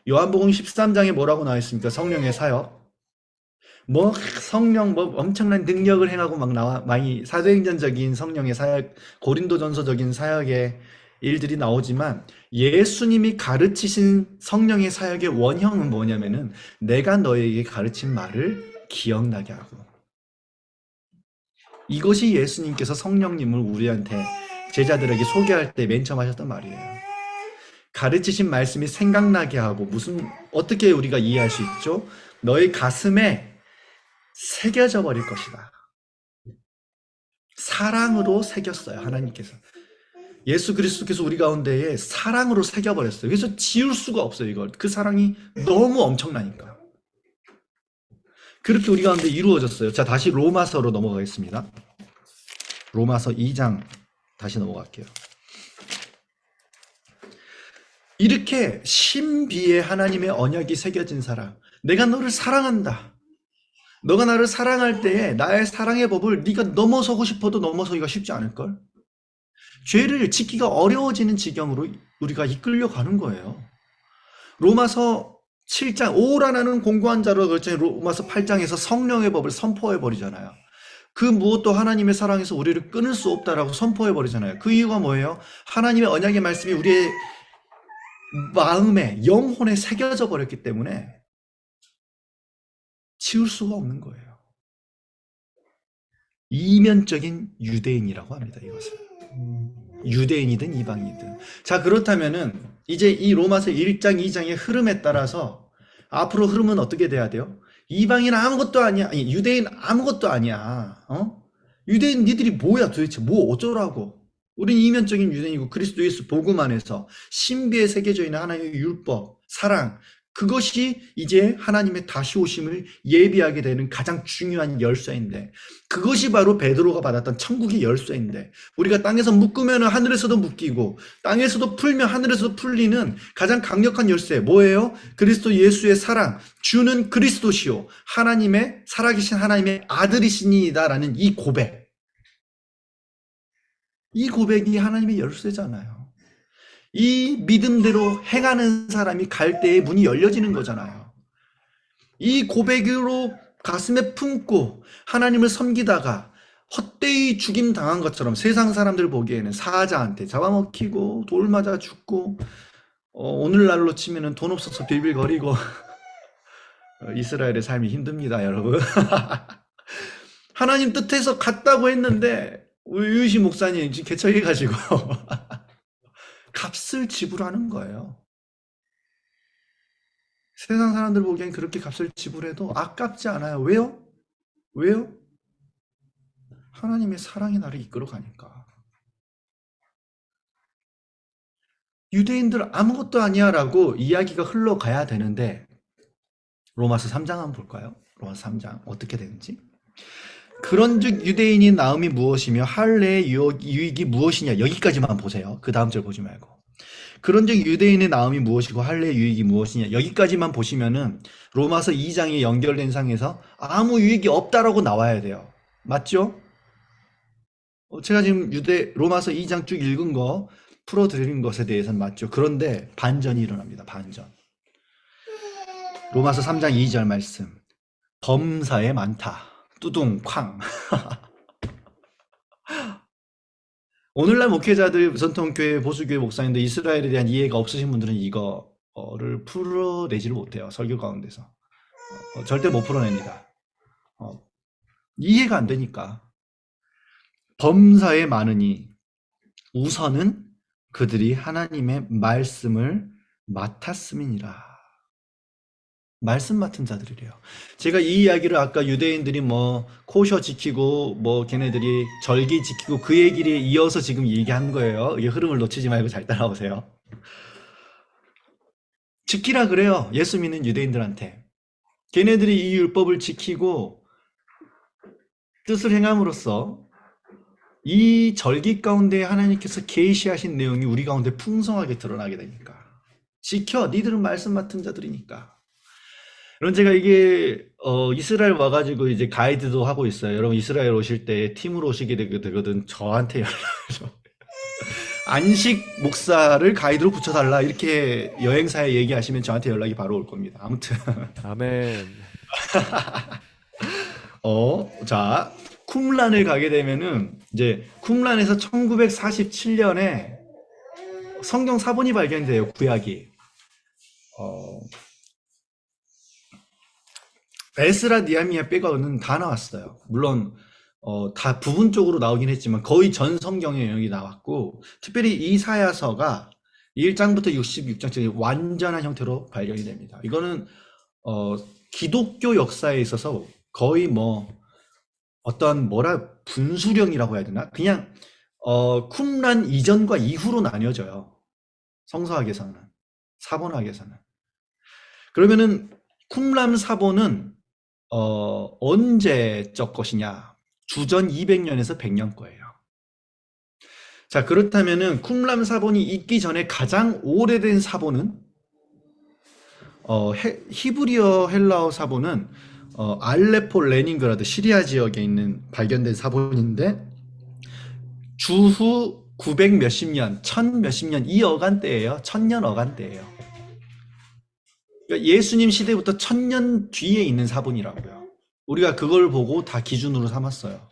요한복음 13장에 뭐라고 나와 있습니까? 성령의 사역. 성령 엄청난 능력을 행하고 막 나와, 많이 사도행전적인 성령의 사역, 고린도전서적인 사역의 일들이 나오지만 예수님이 가르치신 성령의 사역의 원형은 뭐냐면은 내가 너에게 가르친 말을 기억나게 하고 이것이 예수님께서 성령님을 우리한테 제자들에게 소개할 때 맨 처음 하셨단 말이에요. 가르치신 말씀이 생각나게 하고 어떻게 우리가 이해할 수 있죠? 너의 가슴에 새겨져 버릴 것이다. 사랑으로 새겼어요, 하나님께서. 예수 그리스도께서 우리 가운데에 사랑으로 새겨버렸어요. 그래서 지울 수가 없어요, 이걸. 그 사랑이 너무 엄청나니까. 그렇게 우리 가운데 이루어졌어요. 자, 다시 로마서로 넘어가겠습니다. 로마서 2장 다시 넘어갈게요. 이렇게 신비의 하나님의 언약이 새겨진 사랑. 내가 너를 사랑한다. 너가 나를 사랑할 때에 나의 사랑의 법을 네가 넘어서고 싶어도 넘어서기가 쉽지 않을걸? 죄를 지키기가 어려워지는 지경으로 우리가 이끌려가는 거예요. 로마서 7장 오라나는 공고한 자로 그랬더니 로마서 8장에서 성령의 법을 선포해 버리잖아요. 그 무엇도 하나님의 사랑에서 우리를 끊을 수 없다라고 선포해 버리잖아요. 그 이유가 뭐예요? 하나님의 언약의 말씀이 우리의 마음에 영혼에 새겨져 버렸기 때문에 지울 수가 없는 거예요. 이면적인 유대인이라고 합니다. 이것을. 유대인이든 이방인이든. 자, 그렇다면은 이제 이 로마서 1장 2장의 흐름에 따라서 앞으로 흐름은 어떻게 돼야 돼요? 이방인 아무것도 아니야. 아니, 유대인 아무것도 아니야. 유대인 니들이 뭐야 도대체? 뭐 어쩌라고? 우린 이면적인 유대인이고 그리스도 예수 복음 안에서 신비에 새겨져 있는 하나님의 율법, 사랑, 그것이 이제 하나님의 다시 오심을 예비하게 되는 가장 중요한 열쇠인데, 그것이 바로 베드로가 받았던 천국의 열쇠인데, 우리가 땅에서 묶으면 하늘에서도 묶이고 땅에서도 풀면 하늘에서도 풀리는 가장 강력한 열쇠 뭐예요? 그리스도 예수의 사랑, 주는 그리스도시요 하나님의 살아계신 하나님의 아들이시니이다라는 이 고백. 이 고백이 하나님의 열쇠잖아요. 이 믿음대로 행하는 사람이 갈 때의 문이 열려지는 거잖아요. 이 고백으로 가슴에 품고 하나님을 섬기다가 헛되이 죽임 당한 것처럼 세상 사람들 보기에는 사자한테 잡아먹히고 돌 맞아 죽고 오늘날로 치면은 돈 없어서 빌빌거리고 이스라엘의 삶이 힘듭니다, 여러분. 하나님 뜻해서 갔다고 했는데 유시 목사님 지금 개척해가지고 값을 지불하는 거예요. 세상 사람들 보기엔 그렇게 값을 지불해도 아깝지 않아요. 왜요? 왜요? 하나님의 사랑이 나를 이끌어 가니까. 유대인들 아무것도 아니야 라고 이야기가 흘러가야 되는데, 로마서 3장 한번 볼까요? 로마서 3장 어떻게 되는지. 그런즉 유대인인 나음이 무엇이며 할례의 유익이 무엇이냐, 여기까지만 보세요. 그 다음 절 보지 말고. 그런즉 유대인의 나음이 무엇이고 할례의 유익이 무엇이냐, 여기까지만 보시면은 로마서 2장에 연결된 상에서 아무 유익이 없다라고 나와야 돼요. 맞죠? 제가 지금 로마서 2장 쭉 읽은 거 풀어드리는 것에 대해서는 맞죠. 그런데 반전이 일어납니다. 반전. 로마서 3장 2절 말씀. 범사에 많다. 뚜둥 쾅. 오늘날 목회자들, 전통교회, 보수교회 목사님들 이스라엘에 대한 이해가 없으신 분들은 이거를 풀어내지를 못해요. 설교 가운데서. 절대 못 풀어냅니다. 이해가 안 되니까. 범사에 많으니 우선은 그들이 하나님의 말씀을 맡았음이니라. 말씀 맡은 자들이래요. 제가 이 이야기를 아까 유대인들이 코셔 지키고 걔네들이 절기 지키고 그 얘기를 이어서 지금 얘기한 거예요. 이 흐름을 놓치지 말고 잘 따라오세요. 지키라 그래요. 예수 믿는 유대인들한테. 걔네들이 이 율법을 지키고 뜻을 행함으로써 이 절기 가운데 하나님께서 계시하신 내용이 우리 가운데 풍성하게 드러나게 되니까. 지켜, 니들은 말씀 맡은 자들이니까. 여러분, 제가 이게 이스라엘 와가지고 이제 가이드도 하고 있어요. 여러분 이스라엘 오실 때 팀으로 오시게 되거든. 저한테 연락을 안식 목사를 가이드로 붙여달라 이렇게 여행사에 얘기하시면 저한테 연락이 바로 올 겁니다. 아무튼 아멘. 자, 쿰란을 가게 되면은 이제 쿰란에서 1947년에 성경 사본이 발견돼요. 구약이. 에스라 니아미야 빼고는 다 나왔어요. 물론 다 부분적으로 나오긴 했지만 거의 전 성경의 영역이 나왔고, 특별히 이사야서가 1장부터 66장까지 완전한 형태로 발견이 됩니다. 이거는 기독교 역사에 있어서 거의 뭐 어떤 분수령이라고 해야 되나? 그냥 쿰란 이전과 이후로 나뉘어져요. 성서학에서는, 사본학에서는. 그러면은 쿰란 사본은 언제적 것이냐? 주전 200년에서 100년 거예요. 자, 그렇다면은 쿰란 사본이 있기 전에 가장 오래된 사본은 히브리어 헬라어 사본은 알레포 레닌그라드 시리아 지역에 있는 발견된 사본인데, 주후 900 몇십 년, 1000 몇십 년, 이 어간대예요. 1000년 어간대예요. 그러니까 예수님 시대부터 1000년 뒤에 있는 사본이라고요. 우리가 그걸 보고 다 기준으로 삼았어요.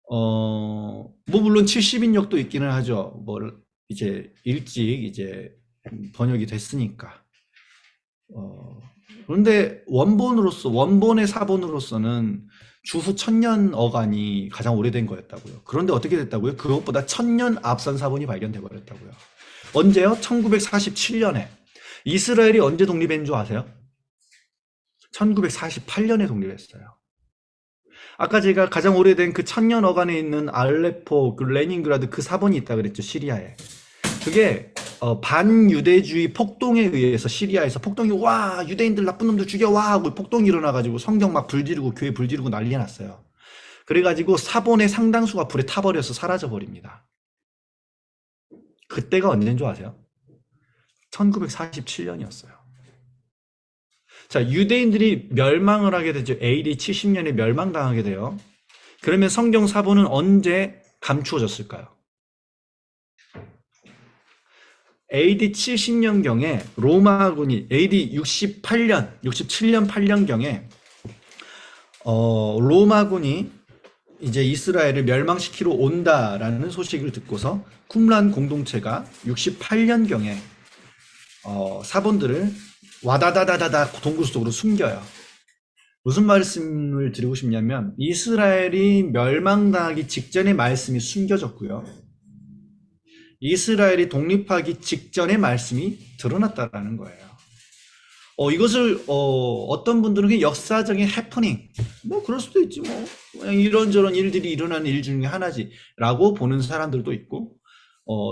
뭐 물론 70인역도 있기는 하죠. 이제 일찍 이제 번역이 됐으니까. 그런데 원본의 사본으로서는 주후 1000년 어간이 가장 오래된 거였다고요. 그런데 어떻게 됐다고요? 그것보다 1000년 앞선 사본이 발견돼 버렸다고요. 언제요? 1947년에. 이스라엘이 언제 독립한 줄 아세요? 1948년에 독립했어요. 아까 제가 가장 오래된 그 1000년 어간에 있는 알레포, 그 레닌그라드 그 사본이 있다 그랬죠, 시리아에. 그게 반유대주의 폭동에 의해서 시리아에서 폭동이 와 유대인들 나쁜 놈들 죽여 와 하고 폭동이 일어나가지고 성경 막 불지르고 교회 불지르고 난리 났어요. 그래가지고 사본의 상당수가 불에 타버려서 사라져버립니다. 그때가 언제인 줄 아세요? 1947년이었어요. 자, 유대인들이 멸망을 하게 되죠. AD 70년에 멸망당하게 돼요. 그러면 성경 사본은 언제 감추어졌을까요? AD 70년경에 로마군이 AD 67년 8년경에 로마군이 이제 이스라엘을 멸망시키러 온다라는 소식을 듣고서 쿰란 공동체가 68년경에 사본들을 와다다다다다 동굴 속으로 숨겨요. 무슨 말씀을 드리고 싶냐면 이스라엘이 멸망당하기 직전의 말씀이 숨겨졌고요. 이스라엘이 독립하기 직전의 말씀이 드러났다라는 거예요. 이것을 어떤 분들은 그냥 역사적인 해프닝, 뭐 그럴 수도 있지 뭐 그냥 이런저런 일들이 일어나는 일 중에 하나지라고 보는 사람들도 있고,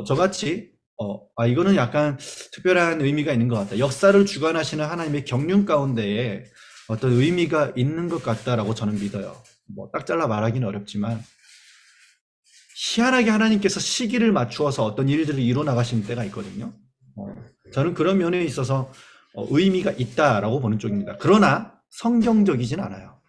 저같이 이거는 약간 특별한 의미가 있는 것 같다. 역사를 주관하시는 하나님의 경륜 가운데에 어떤 의미가 있는 것 같다라고 저는 믿어요. 뭐 딱 잘라 말하기는 어렵지만 희한하게 하나님께서 시기를 맞추어서 어떤 일들을 이뤄 나가시는 때가 있거든요. 저는 그런 면에 있어서 의미가 있다라고 보는 쪽입니다. 그러나 성경적이진 않아요.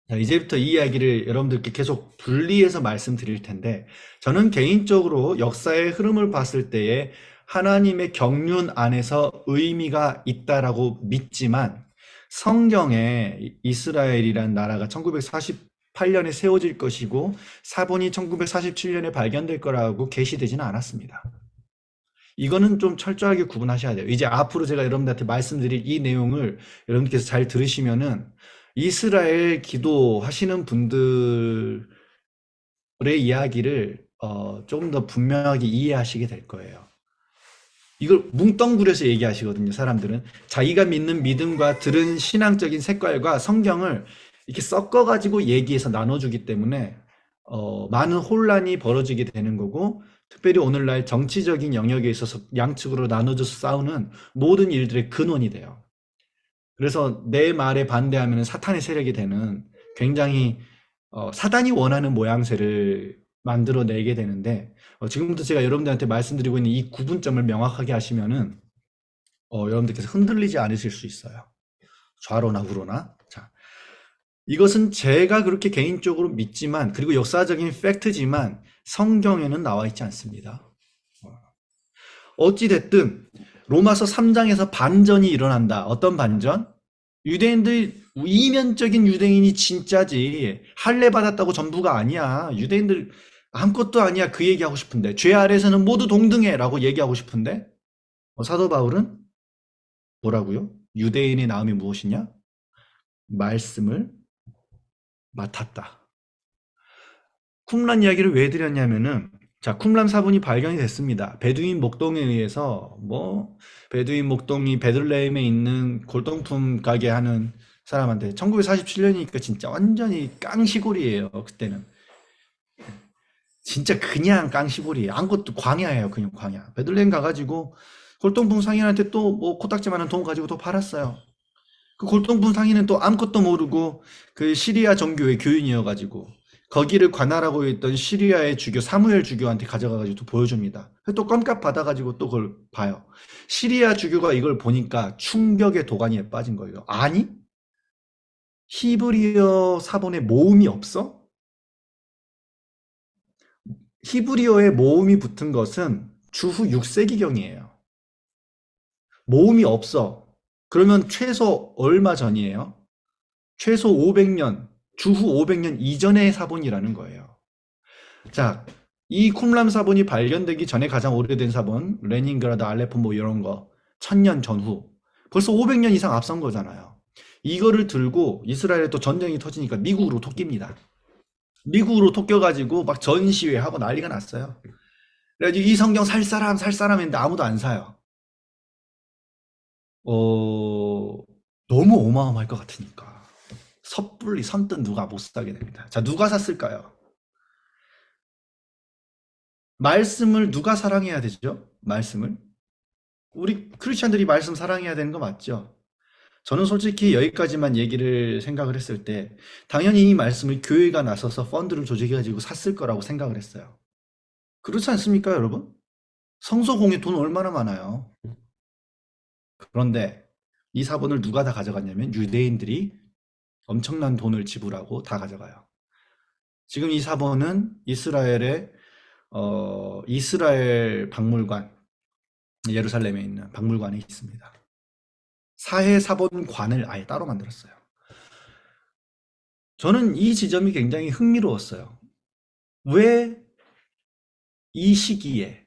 자, 이제부터 이 이야기를 여러분들께 계속 분리해서 말씀드릴 텐데, 저는 개인적으로 역사의 흐름을 봤을 때에 하나님의 경륜 안에서 의미가 있다라고 믿지만, 성경에 이스라엘이라는 나라가 1948년에 세워질 것이고 사본이 1947년에 발견될 거라고 계시되지는 않았습니다. 이거는 좀 철저하게 구분하셔야 돼요. 이제 앞으로 제가 여러분들한테 말씀드릴 이 내용을 여러분께서 잘 들으시면은 이스라엘 기도하시는 분들의 이야기를 조금 더 분명하게 이해하시게 될 거예요. 이걸 뭉뚱그려서 얘기하시거든요. 사람들은 자기가 믿는 믿음과 들은 신앙적인 색깔과 성경을 이렇게 섞어가지고 얘기해서 나눠주기 때문에 많은 혼란이 벌어지게 되는 거고, 특별히 오늘날 정치적인 영역에 있어서 양측으로 나눠져서 싸우는 모든 일들의 근원이 돼요. 그래서 내 말에 반대하면 사탄의 세력이 되는, 굉장히 사단이 원하는 모양새를 만들어내게 되는데, 지금부터 제가 여러분들한테 말씀드리고 있는 이 구분점을 명확하게 하시면은 여러분들께서 흔들리지 않으실 수 있어요. 좌로나 우로나. 자, 이것은 제가 그렇게 개인적으로 믿지만, 그리고 역사적인 팩트지만 성경에는 나와 있지 않습니다. 어찌됐든 로마서 3장에서 반전이 일어난다. 어떤 반전? 유대인들, 이면적인 유대인이 진짜지 할례 받았다고 전부가 아니야. 유대인들 아무것도 아니야. 그 얘기하고 싶은데, 죄 아래서는 모두 동등해 라고 얘기하고 싶은데, 사도 바울은 뭐라고요? 유대인의 나음이 무엇이냐? 말씀을 맡았다. 쿰란 이야기를 왜 드렸냐면은 자, 쿰란 사본이 발견이 됐습니다. 베두인 목동에 의해서 베두인 목동이 베들레헴에 있는 골동품 가게 하는 사람한테 1947년이니까 진짜 완전히 깡시골이에요. 그때는 진짜 그냥 깡시골이에요. 아무것도 광야예요. 그냥 광야. 베들레헴 가가지고 골동품 상인한테 또 뭐 코딱지만한 돈 가지고 또 팔았어요. 그 골동품 상인은 또 아무것도 모르고 그 시리아 정교회 교인이어가지고 거기를 관할하고 있던 시리아의 주교 사무엘 주교한테 가져가가지고 또 보여줍니다. 또 껌값 받아가지고 또 그걸 봐요. 시리아 주교가 이걸 보니까 충격의 도가니에 빠진 거예요. 아니? 히브리어 사본에 모음이 없어? 히브리어에 모음이 붙은 것은 주후 6세기경이에요. 모음이 없어. 그러면 최소 얼마 전이에요? 최소 500년, 주후 500년 이전의 사본이라는 거예요. 자, 이 쿰람 사본이 발견되기 전에 가장 오래된 사본, 레닌그라드, 알레포 뭐 이런 거, 1000년 전후. 벌써 500년 이상 앞선 거잖아요. 이거를 들고 이스라엘에 또 전쟁이 터지니까 미국으로 토끼입니다. 미국으로 토껴가지고 막 전시회하고 난리가 났어요. 그래가지고 이 성경 살 사람 했는데 아무도 안 사요. 너무 어마어마할 것 같으니까. 섣불리 선뜻 누가 못 사게 됩니다. 자, 누가 샀을까요? 말씀을 누가 사랑해야 되죠? 말씀을. 우리 크리스찬들이 말씀 사랑해야 되는 거 맞죠? 저는 솔직히 여기까지만 얘기를 생각을 했을 때 당연히 이 말씀을 교회가 나서서 펀드를 조직해가지고 샀을 거라고 생각을 했어요. 그렇지 않습니까, 여러분? 성소공에 돈 얼마나 많아요. 그런데 이 사본을 누가 다 가져갔냐면 유대인들이 엄청난 돈을 지불하고 다 가져가요. 지금 이 사본은 이스라엘의 이스라엘 박물관, 예루살렘에 있는 박물관에 있습니다. 사해사본관을 아예 따로 만들었어요. 저는 이 지점이 굉장히 흥미로웠어요. 왜 이 시기에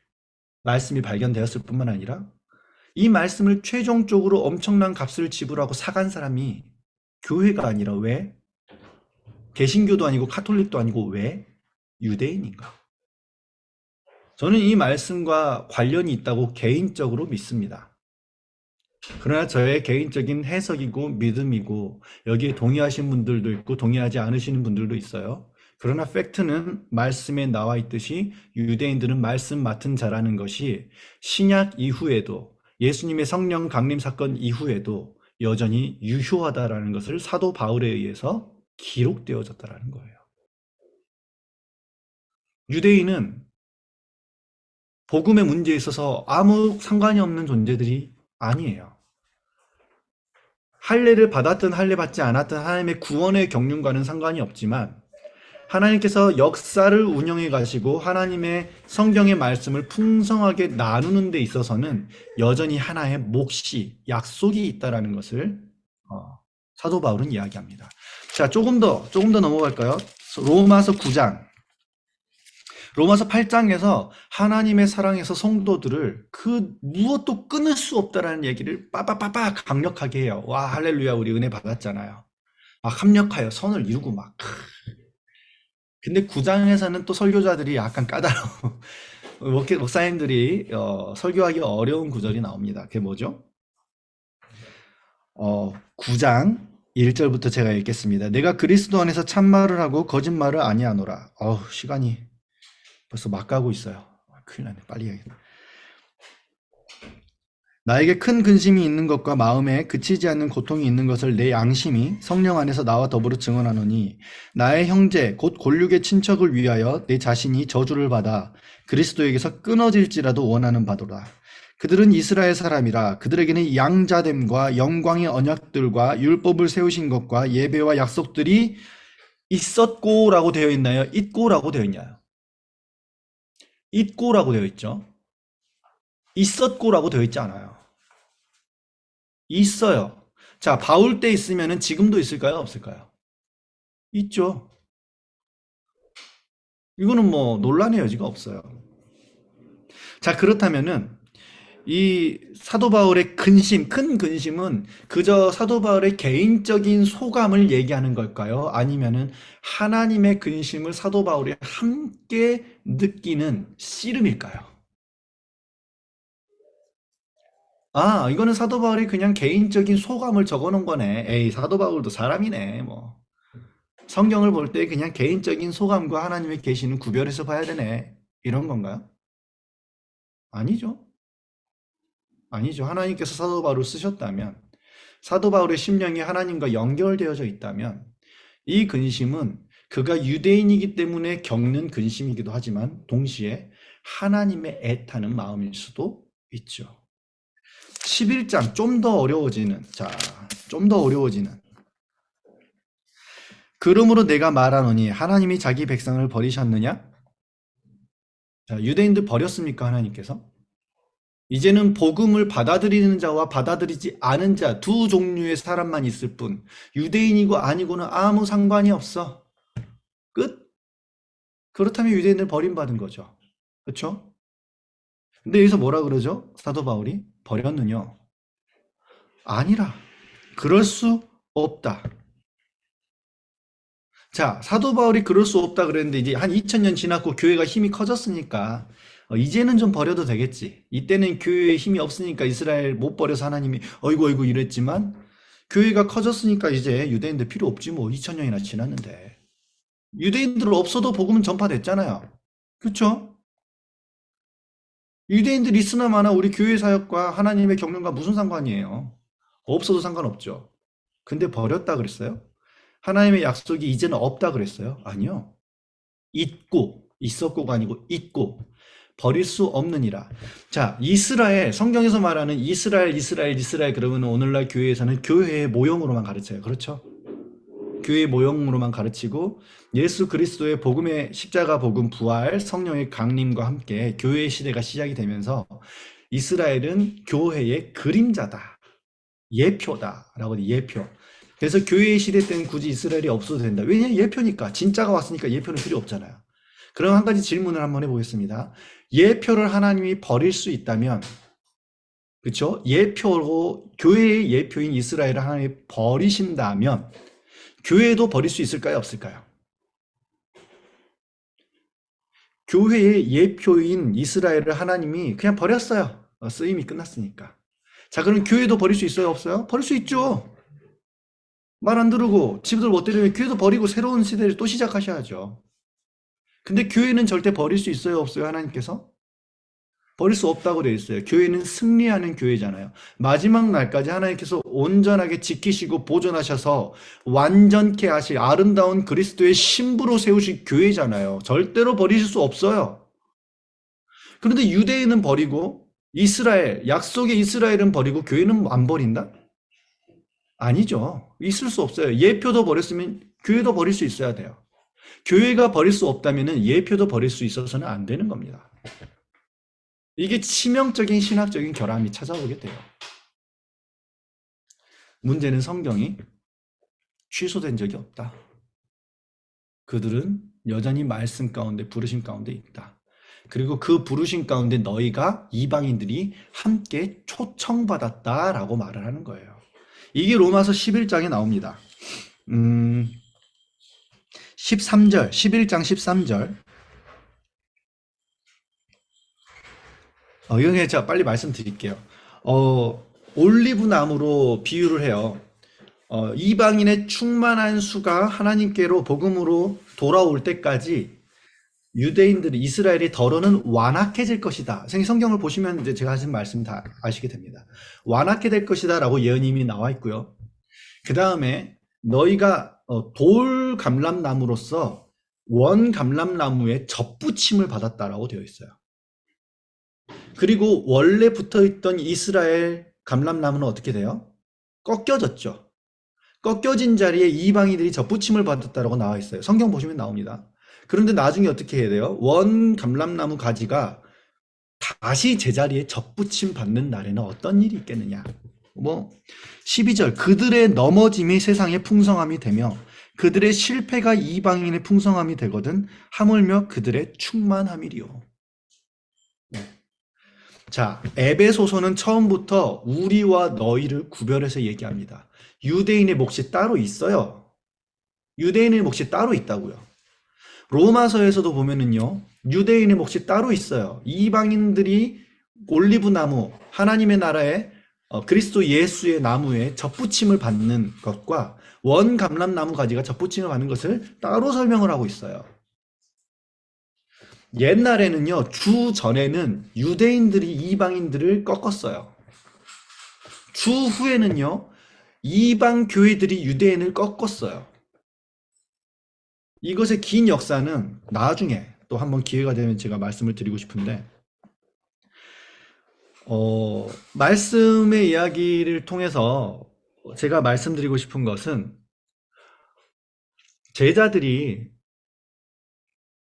말씀이 발견되었을 뿐만 아니라 이 말씀을 최종적으로 엄청난 값을 지불하고 사간 사람이 교회가 아니라 왜? 개신교도 아니고 카톨릭도 아니고 왜? 유대인인가? 저는 이 말씀과 관련이 있다고 개인적으로 믿습니다. 그러나 저의 개인적인 해석이고 믿음이고 여기에 동의하신 분들도 있고 동의하지 않으시는 분들도 있어요. 그러나 팩트는 말씀에 나와 있듯이 유대인들은 말씀 맡은 자라는 것이 신약 이후에도 예수님의 성령 강림 사건 이후에도 여전히 유효하다라는 것을 사도 바울에 의해서 기록되어졌다라는 거예요. 유대인은 복음의 문제에 있어서 아무 상관이 없는 존재들이 아니에요. 할례를 받았든 할례 받지 않았든 하나님의 구원의 경륜과는 상관이 없지만 하나님께서 역사를 운영해 가시고 하나님의 성경의 말씀을 풍성하게 나누는 데 있어서는 여전히 하나의 몫이 약속이 있다라는 것을 사도 바울은 이야기합니다. 자, 조금 더 넘어갈까요? 로마서 9장. 로마서 8장에서 하나님의 사랑에서 성도들을 그 무엇도 끊을 수 없다라는 얘기를 빠빠빠빠 강력하게 해요. 와, 할렐루야, 우리 은혜 받았잖아요. 막 합력하여 선을 이루고 막. 근데 9장에서는 또 설교자들이 약간 까다로워. 목사님들이 설교하기 어려운 구절이 나옵니다. 그게 뭐죠? 9장 1절부터 제가 읽겠습니다. 내가 그리스도 안에서 참말을 하고 거짓말을 아니하노라. 시간이 벌써 막 가고 있어요. 큰일 나네. 빨리 해야겠다. 나에게 큰 근심이 있는 것과 마음에 그치지 않는 고통이 있는 것을 내 양심이 성령 안에서 나와 더불어 증언하노니 나의 형제 곧 골육의 친척을 위하여 내 자신이 저주를 받아 그리스도에게서 끊어질지라도 원하는 바도라. 그들은 이스라엘 사람이라. 그들에게는 양자됨과 영광의 언약들과 율법을 세우신 것과 예배와 약속들이 있었고라고 되어 있나요? 있고라고 되어 있나요? 있고라고 되어 있죠. 있었고라고 되어 있지 않아요. 있어요. 자, 바울 때 있으면은 지금도 있을까요? 없을까요? 있죠. 이거는 뭐 논란의 여지가 없어요. 자, 그렇다면은 이 사도 바울의 근심, 큰 근심은 그저 사도 바울의 개인적인 소감을 얘기하는 걸까요? 아니면은 하나님의 근심을 사도 바울이 함께 느끼는 씨름일까요? 아, 이거는 사도 바울이 그냥 개인적인 소감을 적어 놓은 거네. 에이, 사도 바울도 사람이네. 뭐. 성경을 볼 때 그냥 개인적인 소감과 하나님의 계시는 구별해서 봐야 되네. 이런 건가요? 아니죠. 아니죠. 하나님께서 사도 바울을 쓰셨다면, 사도 바울의 심령이 하나님과 연결되어져 있다면, 이 근심은 그가 유대인이기 때문에 겪는 근심이기도 하지만, 동시에 하나님의 애타는 마음일 수도 있죠. 11장 좀 더 어려워지는, 좀 더 어려워지는. 그러므로 내가 말하노니 하나님이 자기 백성을 버리셨느냐? 자, 유대인들 버렸습니까, 하나님께서? 이제는 복음을 받아들이는 자와 받아들이지 않은 자 두 종류의 사람만 있을 뿐, 유대인이고 아니고는 아무 상관이 없어. 끝. 그렇다면 유대인들 버림받은 거죠. 그렇죠? 근데 여기서 뭐라 그러죠? 사도 바울이 버렸느냐? 아니라. 그럴 수 없다. 자, 사도 바울이 그럴 수 없다 그랬는데 이제 한 2000년 지났고 교회가 힘이 커졌으니까 이제는 좀 버려도 되겠지. 이때는 교회에 힘이 없으니까 이스라엘 못 버려서 하나님이 어이구 어이구 이랬지만, 교회가 커졌으니까 이제 유대인들 필요 없지 뭐. 2000년이나 지났는데. 유대인들 없어도 복음은 전파됐잖아요. 그렇죠? 유대인들 있으나 마나 우리 교회 사역과 하나님의 경륜과 무슨 상관이에요? 없어도 상관없죠. 근데 버렸다 그랬어요? 하나님의 약속이 이제는 없다 그랬어요? 아니요. 있고, 있었고가 아니고 있고, 버릴 수 없느니라. 자, 이스라엘, 성경에서 말하는 이스라엘, 이스라엘, 이스라엘 그러면 오늘날 교회에서는 교회의 모형으로만 가르쳐요. 그렇죠? 교회의 모형으로만 가르치고 예수 그리스도의 복음의 십자가 복음 부활 성령의 강림과 함께 교회의 시대가 시작이 되면서 이스라엘은 교회의 그림자다. 예표다라고 해요. 예표. 그래서 교회의 시대 때는 굳이 이스라엘이 없어도 된다. 왜냐? 예표니까. 진짜가 왔으니까 예표는 필요 없잖아요. 그럼 한 가지 질문을 한번 해보겠습니다. 예표를 하나님이 버릴 수 있다면, 그렇죠? 예표로 교회의 예표인 이스라엘을 하나님이 버리신다면 교회도 버릴 수 있을까요? 없을까요? 교회의 예표인 이스라엘을 하나님이 그냥 버렸어요. 쓰임이 끝났으니까. 자, 그럼 교회도 버릴 수 있어요? 없어요? 버릴 수 있죠. 말 안 들으고 집들 못 데리면 교회도 버리고 새로운 시대를 또 시작하셔야죠. 근데 교회는 절대 버릴 수 있어요? 없어요? 하나님께서? 버릴 수 없다고 되어 있어요. 교회는 승리하는 교회잖아요. 마지막 날까지 하나님께서 온전하게 지키시고 보존하셔서 완전케 하실 아름다운 그리스도의 신부로 세우실 교회잖아요. 절대로 버리실 수 없어요. 그런데 유대인은 버리고 이스라엘, 약속의 이스라엘은 버리고 교회는 안 버린다? 아니죠. 있을 수 없어요. 예표도 버렸으면 교회도 버릴 수 있어야 돼요. 교회가 버릴 수 없다면 예표도 버릴 수 있어서는 안 되는 겁니다. 이게 치명적인 신학적인 결함이 찾아오게 돼요. 문제는 성경이 취소된 적이 없다. 그들은 여전히 말씀 가운데 부르심 가운데 있다. 그리고 그 부르심 가운데 너희가 이방인들이 함께 초청받았다라고 말을 하는 거예요. 이게 로마서 11장에 나옵니다. 13절, 11장 13절. 이거 제가 빨리 말씀드릴게요. 올리브 나무로 비유를 해요. 이방인의 충만한 수가 하나님께로 복음으로 돌아올 때까지 유대인들이 이스라엘이 더러는 완악해질 것이다. 성경을 보시면 이제 제가 하신 말씀 다 아시게 됩니다. 완악해 될 것이다라고 예언이 이미 나와 있고요. 그 다음에 너희가 돌 감람나무로서 원 감람나무에 접붙임을 받았다라고 되어 있어요. 그리고 원래 붙어있던 이스라엘 감람나무는 어떻게 돼요? 꺾여졌죠. 꺾여진 자리에 이방인들이 접붙임을 받았다라고 나와 있어요. 성경 보시면 나옵니다. 그런데 나중에 어떻게 해야 돼요? 원 감람나무 가지가 다시 제자리에 접붙임 받는 날에는 어떤 일이 있겠느냐? 12절 그들의 넘어짐이 세상의 풍성함이 되며 그들의 실패가 이방인의 풍성함이 되거든 하물며 그들의 충만함이리요. 자, 에베소서는 처음부터 우리와 너희를 구별해서 얘기합니다. 유대인의 몫이 따로 있어요. 유대인의 몫이 따로 있다고요. 로마서에서도 보면은요, 유대인의 몫이 따로 있어요. 이방인들이 올리브 나무, 하나님의 나라에 그리스도 예수의 나무에 접붙임을 받는 것과 원 감람나무 가지가 접붙임을 받는 것을 따로 설명을 하고 있어요. 옛날에는요, 주 전에는 유대인들이 이방인들을 꺾었어요. 주 후에는요, 이방 교회들이 유대인을 꺾었어요. 이것의 긴 역사는 나중에 또 한번 기회가 되면 제가 말씀을 드리고 싶은데, 말씀의 이야기를 통해서 제가 말씀드리고 싶은 것은 제자들이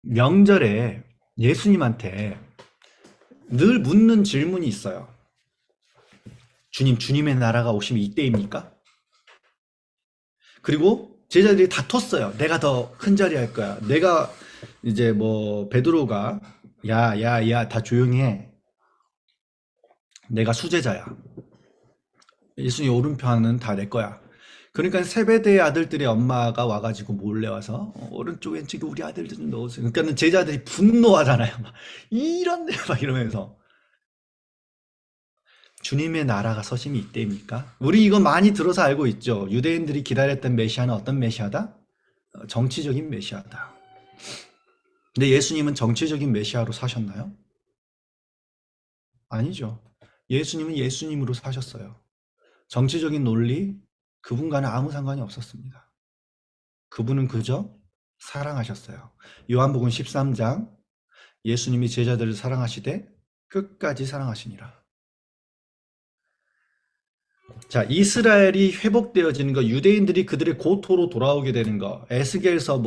명절에 예수님한테 늘 묻는 질문이 있어요. 주님의 나라가 오시면 이때입니까? 그리고 제자들이 다퉜어요. 내가 더 큰 자리 할 거야. 내가 이제 베드로가 야, 다 조용히 해. 내가 수제자야. 예수님 오른편은 다 내 거야. 그러니까 세베대의 아들들의 엄마가 와가지고 몰래 와서 오른쪽 왼쪽에 우리 아들들 좀 넣으세요. 그러니까 제자들이 분노하잖아요. 막 이런데 막 이러면서 주님의 나라가 서심이 이때입니까? 우리 이거 많이 들어서 알고 있죠. 유대인들이 기다렸던 메시아는 어떤 메시아다? 정치적인 메시아다. 근데 예수님은 정치적인 메시아로 사셨나요? 아니죠. 예수님은 예수님으로 사셨어요. 정치적인 논리, 그분과는 아무 상관이 없었습니다. 그분은 그저 사랑하셨어요. 요한복음 13장, 예수님이 제자들을 사랑하시되 끝까지 사랑하시니라. 자, 이스라엘이 회복되어지는 거, 유대인들이 그들의 고토로 돌아오게 되는 거, 에스겔서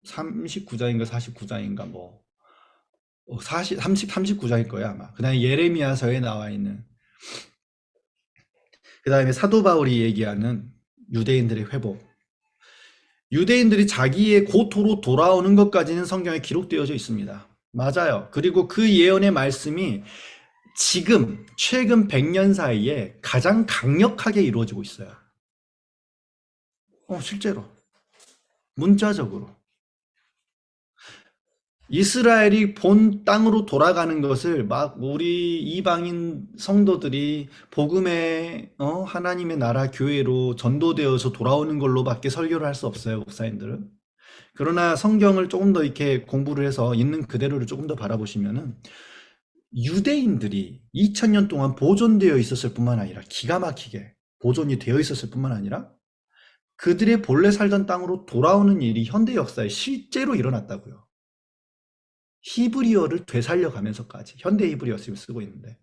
39장인가 49장인가 39장일 거예요, 아마. 그 다음에 예레미야서에 나와 있는, 그 다음에 사도 바울이 얘기하는 유대인들의 회복. 유대인들이 자기의 고토로 돌아오는 것까지는 성경에 기록되어져 있습니다. 맞아요. 그리고 그 예언의 말씀이 지금 최근 100년 사이에 가장 강력하게 이루어지고 있어요. 실제로. 문자적으로. 이스라엘이 본 땅으로 돌아가는 것을 막 우리 이방인 성도들이 복음의 하나님의 나라 교회로 전도되어서 돌아오는 걸로밖에 설교를 할 수 없어요, 목사님들은. 그러나 성경을 조금 더 이렇게 공부를 해서 있는 그대로를 조금 더 바라보시면은 유대인들이 2000년 동안 보존되어 있었을 뿐만 아니라 기가 막히게 보존이 되어 있었을 뿐만 아니라 그들의 본래 살던 땅으로 돌아오는 일이 현대 역사에 실제로 일어났다고요. 히브리어를 되살려가면서까지 현대 히브리어 쓰고 있는데,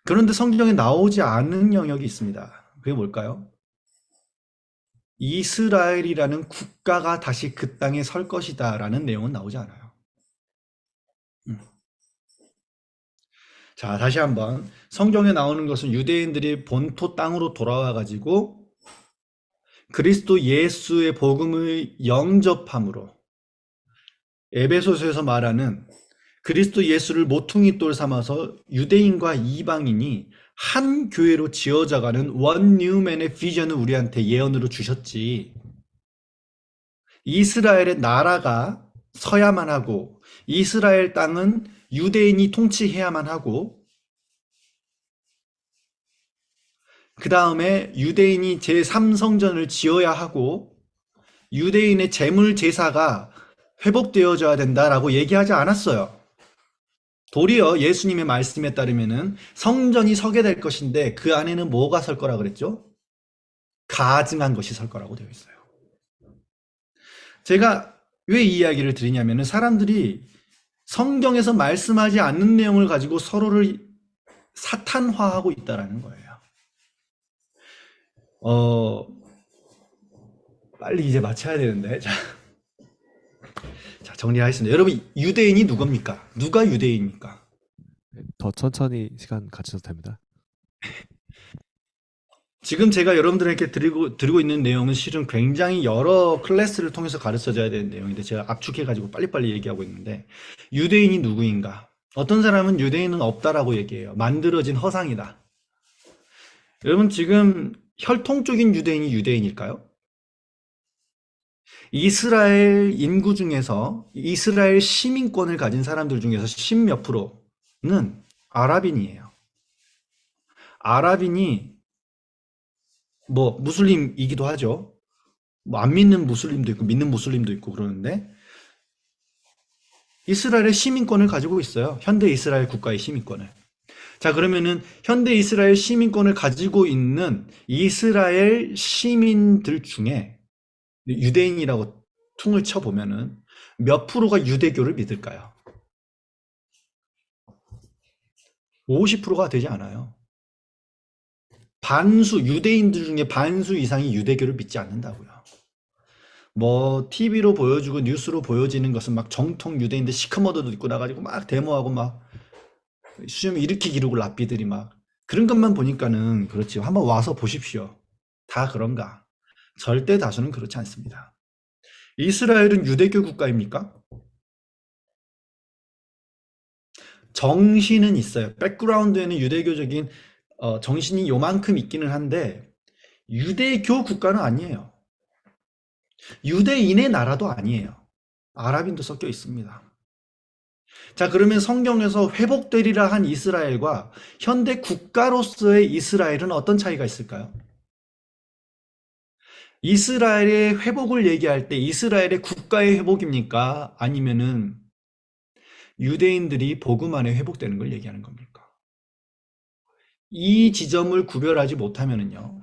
그런데 성경에 나오지 않은 영역이 있습니다. 그게 뭘까요? 이스라엘이라는 국가가 다시 그 땅에 설 것이다 라는 내용은 나오지 않아요. 자, 다시 한번 성경에 나오는 것은 유대인들이 본토 땅으로 돌아와 가지고 그리스도 예수의 복음을 영접함으로, 에베소서에서 말하는 그리스도 예수를 모퉁이 돌 삼아서 유대인과 이방인이 한 교회로 지어져가는 원 뉴맨의 비전을 우리한테 예언으로 주셨지. 이스라엘의 나라가 서야만 하고 이스라엘 땅은 유대인이 통치해야만 하고, 그 다음에 유대인이 제3성전을 지어야 하고 유대인의 재물 제사가 회복되어져야 된다라고 얘기하지 않았어요. 도리어 예수님의 말씀에 따르면은 성전이 서게 될 것인데 그 안에는 뭐가 설 거라 그랬죠? 가증한 것이 설 거라고 되어 있어요. 제가 왜 이 이야기를 드리냐면은 사람들이 성경에서 말씀하지 않는 내용을 가지고 서로를 사탄화하고 있다라는 거예요. 빨리 이제 마쳐야 되는데. 자, 정리하겠습니다. 여러분, 유대인이 누굽니까? 누가 유대인입니까? 더 천천히 시간 가지셔도 됩니다. 지금 제가 여러분들에게 드리고 있는 내용은 실은 굉장히 여러 클래스를 통해서 가르쳐져야 되는 내용인데 제가 압축해가지고 빨리빨리 얘기하고 있는데, 유대인이 누구인가? 어떤 사람은 유대인은 없다라고 얘기해요. 만들어진 허상이다. 여러분 지금 혈통적인 유대인이 유대인일까요? 이스라엘 인구 중에서 이스라엘 시민권을 가진 사람들 중에서 10몇 프로는 아랍인이에요. 아랍인이 뭐 무슬림이기도 하죠. 뭐 안 믿는 무슬림도 있고 믿는 무슬림도 있고 그러는데 이스라엘의 시민권을 가지고 있어요. 현대 이스라엘 국가의 시민권을. 자, 그러면은 현대 이스라엘 시민권을 가지고 있는 이스라엘 시민들 중에 유대인이라고 퉁을 쳐보면은 몇 프로가 유대교를 믿을까요? 50%가 되지 않아요. 반수, 유대인들 중에 반수 이상이 유대교를 믿지 않는다고요. 뭐 TV로 보여주고 뉴스로 보여지는 것은 막 정통 유대인들 시커먼 옷 입고 나가지고 막 데모하고 막 수염 이렇게 기르고 랍비들이 막 그런 것만 보니까는 그렇지. 한번 와서 보십시오. 다 그런가? 절대 다수는 그렇지 않습니다. 이스라엘은 유대교 국가입니까? 정신은 있어요. 백그라운드에는 유대교적인 정신이 요만큼 있기는 한데 유대교 국가는 아니에요. 유대인의 나라도 아니에요. 아랍인도 섞여 있습니다. 자, 그러면 성경에서 회복되리라 한 이스라엘과 현대 국가로서의 이스라엘은 어떤 차이가 있을까요? 이스라엘의 회복을 얘기할 때 이스라엘의 국가의 회복입니까? 아니면은 유대인들이 복음 안에 회복되는 걸 얘기하는 겁니까? 이 지점을 구별하지 못하면은요,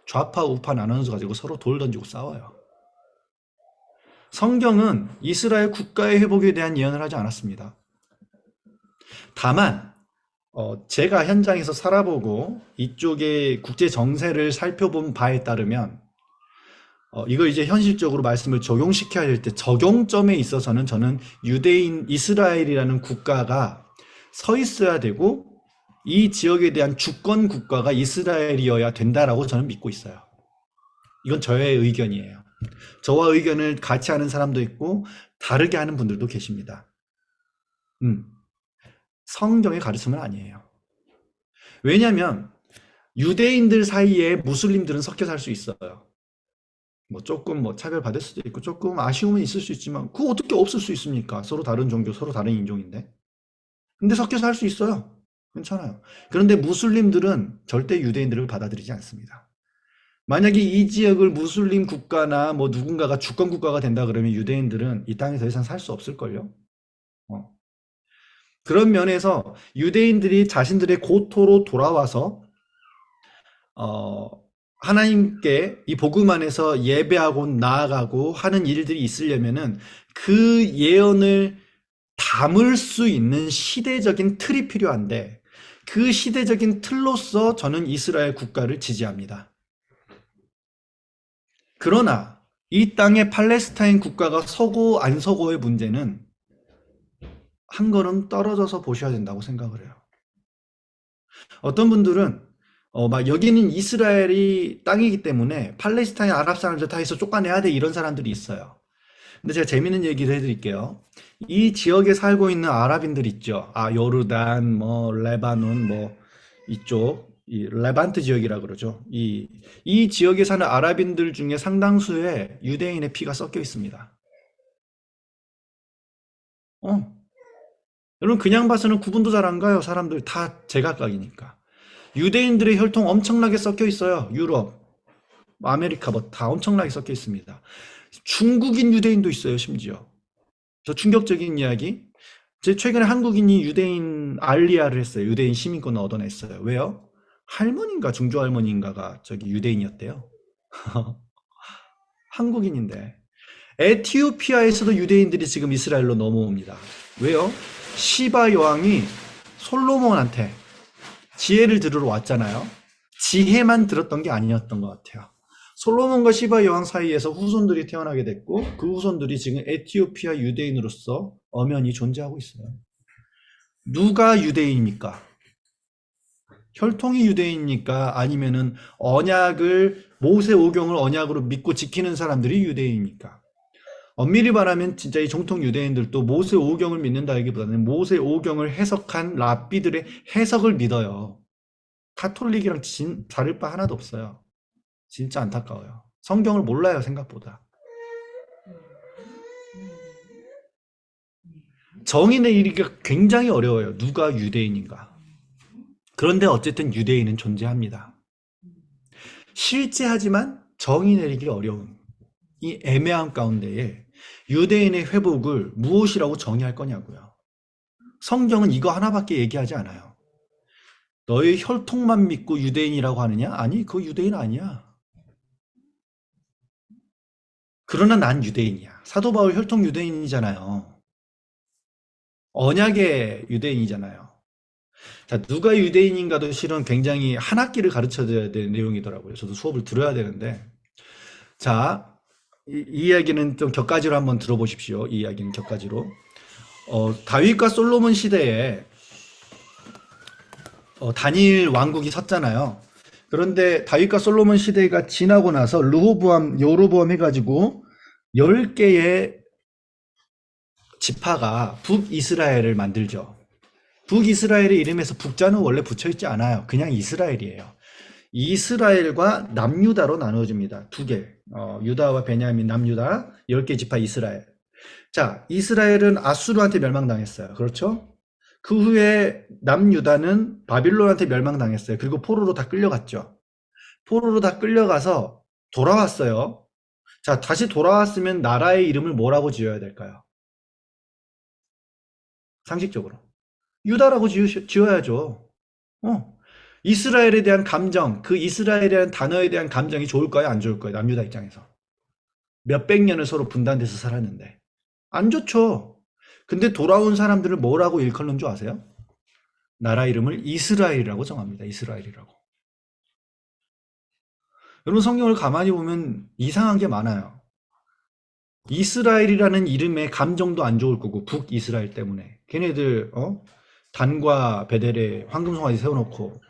좌파 우파 나눠서 가지고 서로 돌 던지고 싸워요. 성경은 이스라엘 국가의 회복에 대한 예언을 하지 않았습니다. 다만 제가 현장에서 살아보고 이쪽의 국제 정세를 살펴본 바에 따르면 이걸 이제 현실적으로 말씀을 적용시켜야 될 때 적용점에 있어서는 저는 유대인 이스라엘이라는 국가가 서 있어야 되고 이 지역에 대한 주권 국가가 이스라엘이어야 된다라고 저는 믿고 있어요. 이건 저의 의견이에요. 저와 의견을 같이 하는 사람도 있고 다르게 하는 분들도 계십니다. 성경의 가르침은 아니에요. 왜냐하면 유대인들 사이에 무슬림들은 섞여 살 수 있어요. 뭐 조금 뭐 차별받을 수도 있고 조금 아쉬움은 있을 수 있지만 그거 어떻게 없을 수 있습니까? 서로 다른 종교, 서로 다른 인종인데. 근데 섞여 살 수 있어요. 괜찮아요. 그런데 무슬림들은 절대 유대인들을 받아들이지 않습니다. 만약에 이 지역을 무슬림 국가나 뭐 누군가가 주권 국가가 된다 그러면 유대인들은 이 땅에 더 이상 살 수 없을걸요? 그런 면에서 유대인들이 자신들의 고토로 돌아와서 하나님께 이 복음 안에서 예배하고 나아가고 하는 일들이 있으려면은 그 예언을 담을 수 있는 시대적인 틀이 필요한데 그 시대적인 틀로서 저는 이스라엘 국가를 지지합니다. 그러나 이 땅에 팔레스타인 국가가 서고 안 서고의 문제는 한 걸음 떨어져서 보셔야 된다고 생각을 해요. 어떤 분들은 막 여기는 이스라엘이 땅이기 때문에 팔레스타인 아랍 사람들 다 해서 쫓아내야 돼 이런 사람들이 있어요. 근데 제가 재밌는 얘기를 해드릴게요. 이 지역에 살고 있는 아랍인들 있죠. 요르단, 뭐 레바논, 뭐 이쪽 이 레반트 지역이라 그러죠. 이 지역에 사는 아랍인들 중에 상당수의 유대인의 피가 섞여 있습니다. 여러분 그냥 봐서는 구분도 잘 안 가요. 사람들 다 제각각이니까. 유대인들의 혈통 엄청나게 섞여 있어요. 유럽, 아메리카 뭐 다 엄청나게 섞여 있습니다. 중국인 유대인도 있어요. 심지어. 저 충격적인 이야기. 제 최근에 한국인이 유대인 알리아를 했어요. 유대인 시민권을 얻어냈어요. 왜요? 할머니인가 중조 할머니인가가 저기 유대인이었대요. 한국인인데. 에티오피아에서도 유대인들이 지금 이스라엘로 넘어옵니다. 왜요? 시바 여왕이 솔로몬한테 지혜를 들으러 왔잖아요. 지혜만 들었던 게 아니었던 것 같아요. 솔로몬과 시바 여왕 사이에서 후손들이 태어나게 됐고 그 후손들이 지금 에티오피아 유대인으로서 엄연히 존재하고 있어요. 누가 유대인입니까? 혈통이 유대인입니까? 아니면은 언약을 모세 오경을 언약으로 믿고 지키는 사람들이 유대인입니까? 엄밀히 말하면 진짜 이 정통 유대인들도 모세 오경을 믿는다기보다는 모세 오경을 해석한 랍비들의 해석을 믿어요. 카톨릭이랑 다를 바 하나도 없어요. 진짜 안타까워요. 성경을 몰라요, 생각보다. 정의 내리기가 굉장히 어려워요. 누가 유대인인가. 그런데 어쨌든 유대인은 존재합니다. 실제하지만 정의 내리기 어려운 이 애매한 가운데에 유대인의 회복을 무엇이라고 정의할 거냐고요. 성경은 이거 하나밖에 얘기하지 않아요. 너의 혈통만 믿고 유대인이라고 하느냐? 아니, 그거 유대인 아니야. 그러나 난 유대인이야. 사도 바울 혈통 유대인이잖아요. 언약의 유대인이잖아요. 자, 누가 유대인인가도 실은 굉장히 한 학기를 가르쳐줘야 되는 내용이더라고요. 저도 수업을 들어야 되는데. 자, 이 이야기는 좀 격가지로 한번 들어보십시오. 이 이야기는 격가지로. 다윗과 솔로몬 시대에 단일 왕국이 섰잖아요. 그런데 다윗과 솔로몬 시대가 지나고 나서 르호보암, 여로보암 해가지고 10개의 지파가 북이스라엘을 만들죠. 북이스라엘의 이름에서 북자는 원래 붙여있지 않아요. 그냥 이스라엘이에요. 이스라엘과 남유다로 나누어집니다. 두 개. 유다와 베냐민, 남유다, 10개 지파 이스라엘. 자, 이스라엘은 아수르한테 멸망당했어요. 그렇죠? 그 후에 남유다는 바빌론한테 멸망당했어요. 그리고 포로로 다 끌려갔죠. 포로로 다 끌려가서 돌아왔어요. 자, 다시 돌아왔으면 나라의 이름을 뭐라고 지어야 될까요? 상식적으로. 유다라고 지어야죠. 이스라엘에 대한 감정, 그 이스라엘이라는 단어에 대한 감정이 좋을까요? 안 좋을까요? 남유다 입장에서. 몇백 년을 서로 분단돼서 살았는데. 안 좋죠. 근데 돌아온 사람들을 뭐라고 일컬는 줄 아세요? 나라 이름을 이스라엘이라고 정합니다. 이스라엘이라고. 여러분 성경을 가만히 보면 이상한 게 많아요. 이스라엘이라는 이름의 감정도 안 좋을 거고 북이스라엘 때문에 걔네들 단과 베델에 황금송아지 세워놓고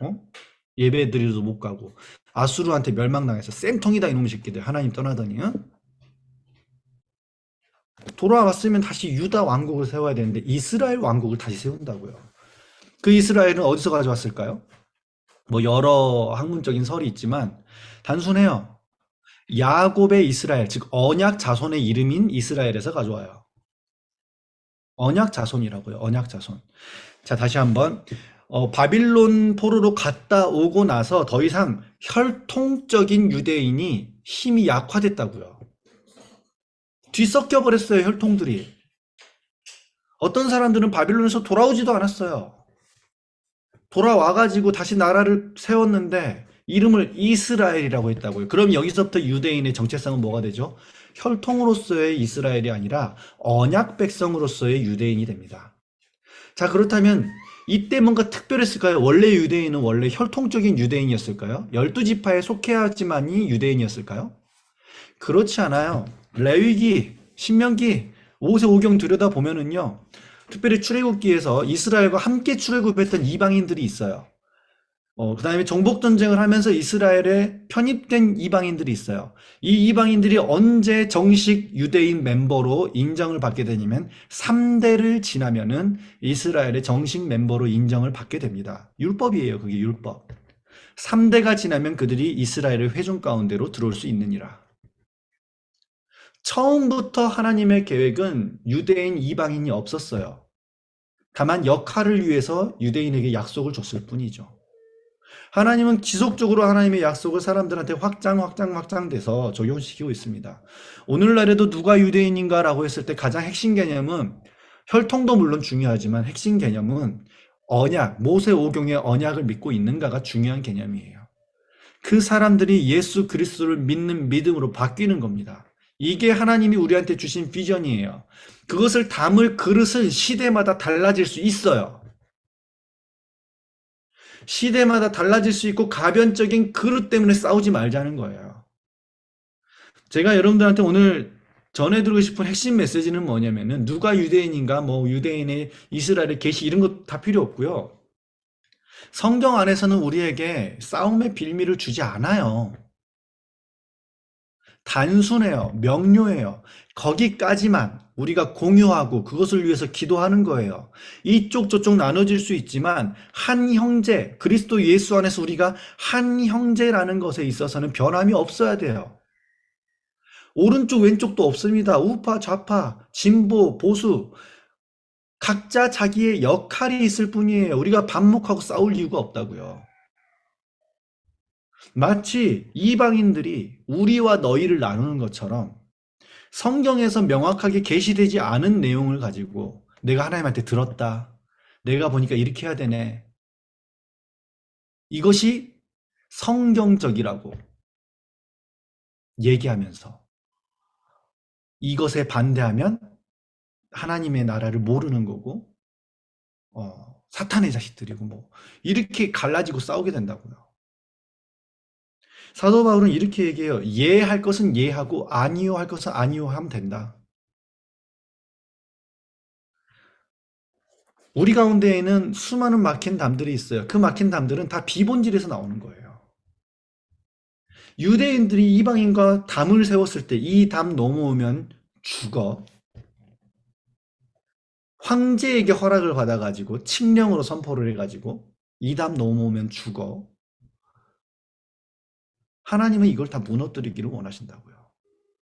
예배 드리러도 못 가고 아수르한테 멸망당해서 쌤통이다 이놈의 새끼들 하나님 떠나더니 돌아왔으면 다시 유다 왕국을 세워야 되는데 이스라엘 왕국을 다시 세운다고요. 그 이스라엘은 어디서 가져왔을까요? 뭐 여러 학문적인 설이 있지만 단순해요. 야곱의 이스라엘, 즉 언약 자손의 이름인 이스라엘에서 가져와요. 언약 자손이라고요. 언약 자손. 자, 다시 한번 바빌론 포로로 갔다 오고 나서 더 이상 혈통적인 유대인이 힘이 약화됐다고요. 뒤섞여 버렸어요. 혈통들이. 어떤 사람들은 바빌론에서 돌아오지도 않았어요. 돌아와가지고 다시 나라를 세웠는데 이름을 이스라엘이라고 했다고요. 그럼 여기서부터 유대인의 정체성은 뭐가 되죠? 혈통으로서의 이스라엘이 아니라 언약 백성으로서의 유대인이 됩니다. 자, 그렇다면 이때 뭔가 특별했을까요? 원래 유대인은 원래 혈통적인 유대인이었을까요? 12지파에 속해야지만이 유대인이었을까요? 그렇지 않아요. 레위기, 신명기, 모세오경 들여다보면은요. 특별히 출애굽기에서 이스라엘과 함께 출애굽했던 이방인들이 있어요. 그 다음에 정복전쟁을 하면서 이스라엘에 편입된 이방인들이 있어요. 이 이방인들이 언제 정식 유대인 멤버로 인정을 받게 되냐면 3대를 지나면은 이스라엘의 정식 멤버로 인정을 받게 됩니다. 율법이에요. 그게 율법. 3대가 지나면 그들이 이스라엘의 회중 가운데로 들어올 수 있느니라. 처음부터 하나님의 계획은 유대인, 이방인이 없었어요. 다만 역할을 위해서 유대인에게 약속을 줬을 뿐이죠. 하나님은 지속적으로 하나님의 약속을 사람들한테 확장돼서 적용시키고 있습니다. 오늘날에도 누가 유대인인가라고 했을 때 가장 핵심 개념은 혈통도 물론 중요하지만 핵심 개념은 언약, 모세오경의 언약을 믿고 있는가가 중요한 개념이에요. 그 사람들이 예수 그리스도를 믿는 믿음으로 바뀌는 겁니다. 이게 하나님이 우리한테 주신 비전이에요. 그것을 담을 그릇은 시대마다 달라질 수 있어요. 시대마다 달라질 수 있고 가변적인 그릇 때문에 싸우지 말자는 거예요. 제가 여러분들한테 오늘 전해드리고 싶은 핵심 메시지는 뭐냐면은 누가 유대인인가, 뭐 유대인의 이스라엘의 계시 이런 거 다 필요 없고요. 성경 안에서는 우리에게 싸움의 빌미를 주지 않아요. 단순해요. 명료해요. 거기까지만 우리가 공유하고 그것을 위해서 기도하는 거예요. 이쪽 저쪽 나눠질 수 있지만 한 형제, 그리스도 예수 안에서 우리가 한 형제라는 것에 있어서는 변함이 없어야 돼요. 오른쪽 왼쪽도 없습니다. 우파 좌파, 진보 보수, 각자 자기의 역할이 있을 뿐이에요. 우리가 반목하고 싸울 이유가 없다고요. 마치 이방인들이 우리와 너희를 나누는 것처럼 성경에서 명확하게 계시되지 않은 내용을 가지고 내가 하나님한테 들었다. 내가 보니까 이렇게 해야 되네. 이것이 성경적이라고 얘기하면서 이것에 반대하면 하나님의 나라를 모르는 거고 사탄의 자식들이고 뭐 이렇게 갈라지고 싸우게 된다고요. 사도 바울은 이렇게 얘기해요. 예할 것은 예하고 아니요 할 것은 아니요 하면 된다. 우리 가운데에는 수많은 막힌 담들이 있어요. 그 막힌 담들은 다 비본질에서 나오는 거예요. 유대인들이 이방인과 담을 세웠을 때 이 담 넘어오면 죽어. 황제에게 허락을 받아가지고 칙령으로 선포를 해가지고 이 담 넘어오면 죽어. 하나님은 이걸 다 무너뜨리기를 원하신다고요.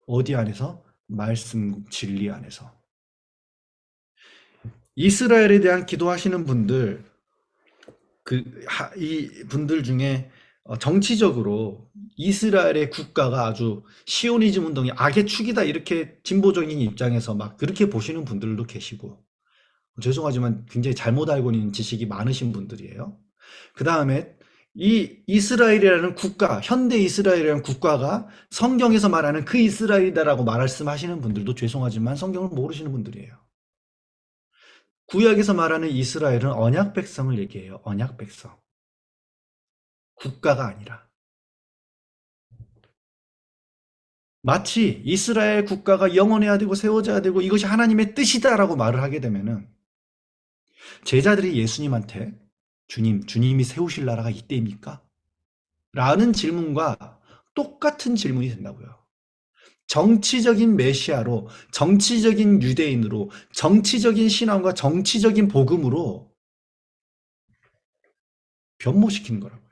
어디 안에서? 말씀 진리 안에서. 이스라엘에 대한 기도하시는 분들, 이 분들 중에 정치적으로 이스라엘의 국가가 아주 시오니즘 운동이 악의 축이다 이렇게 진보적인 입장에서 막 그렇게 보시는 분들도 계시고, 죄송하지만 굉장히 잘못 알고 있는 지식이 많으신 분들이에요. 그 다음에 이 이스라엘이라는 국가, 현대 이스라엘이라는 국가가 성경에서 말하는 그 이스라엘이다라고 말씀하시는 분들도 죄송하지만 성경을 모르시는 분들이에요. 구약에서 말하는 이스라엘은 언약 백성을 얘기해요. 언약 백성. 국가가 아니라. 마치 이스라엘 국가가 영원해야 되고 세워져야 되고 이것이 하나님의 뜻이다라고 말을 하게 되면은 제자들이 예수님한테 주님이 세우실 나라가 이때입니까? 라는 질문과 똑같은 질문이 된다고요. 정치적인 메시아로, 정치적인 유대인으로, 정치적인 신앙과 정치적인 복음으로 변모시키는 거라고요.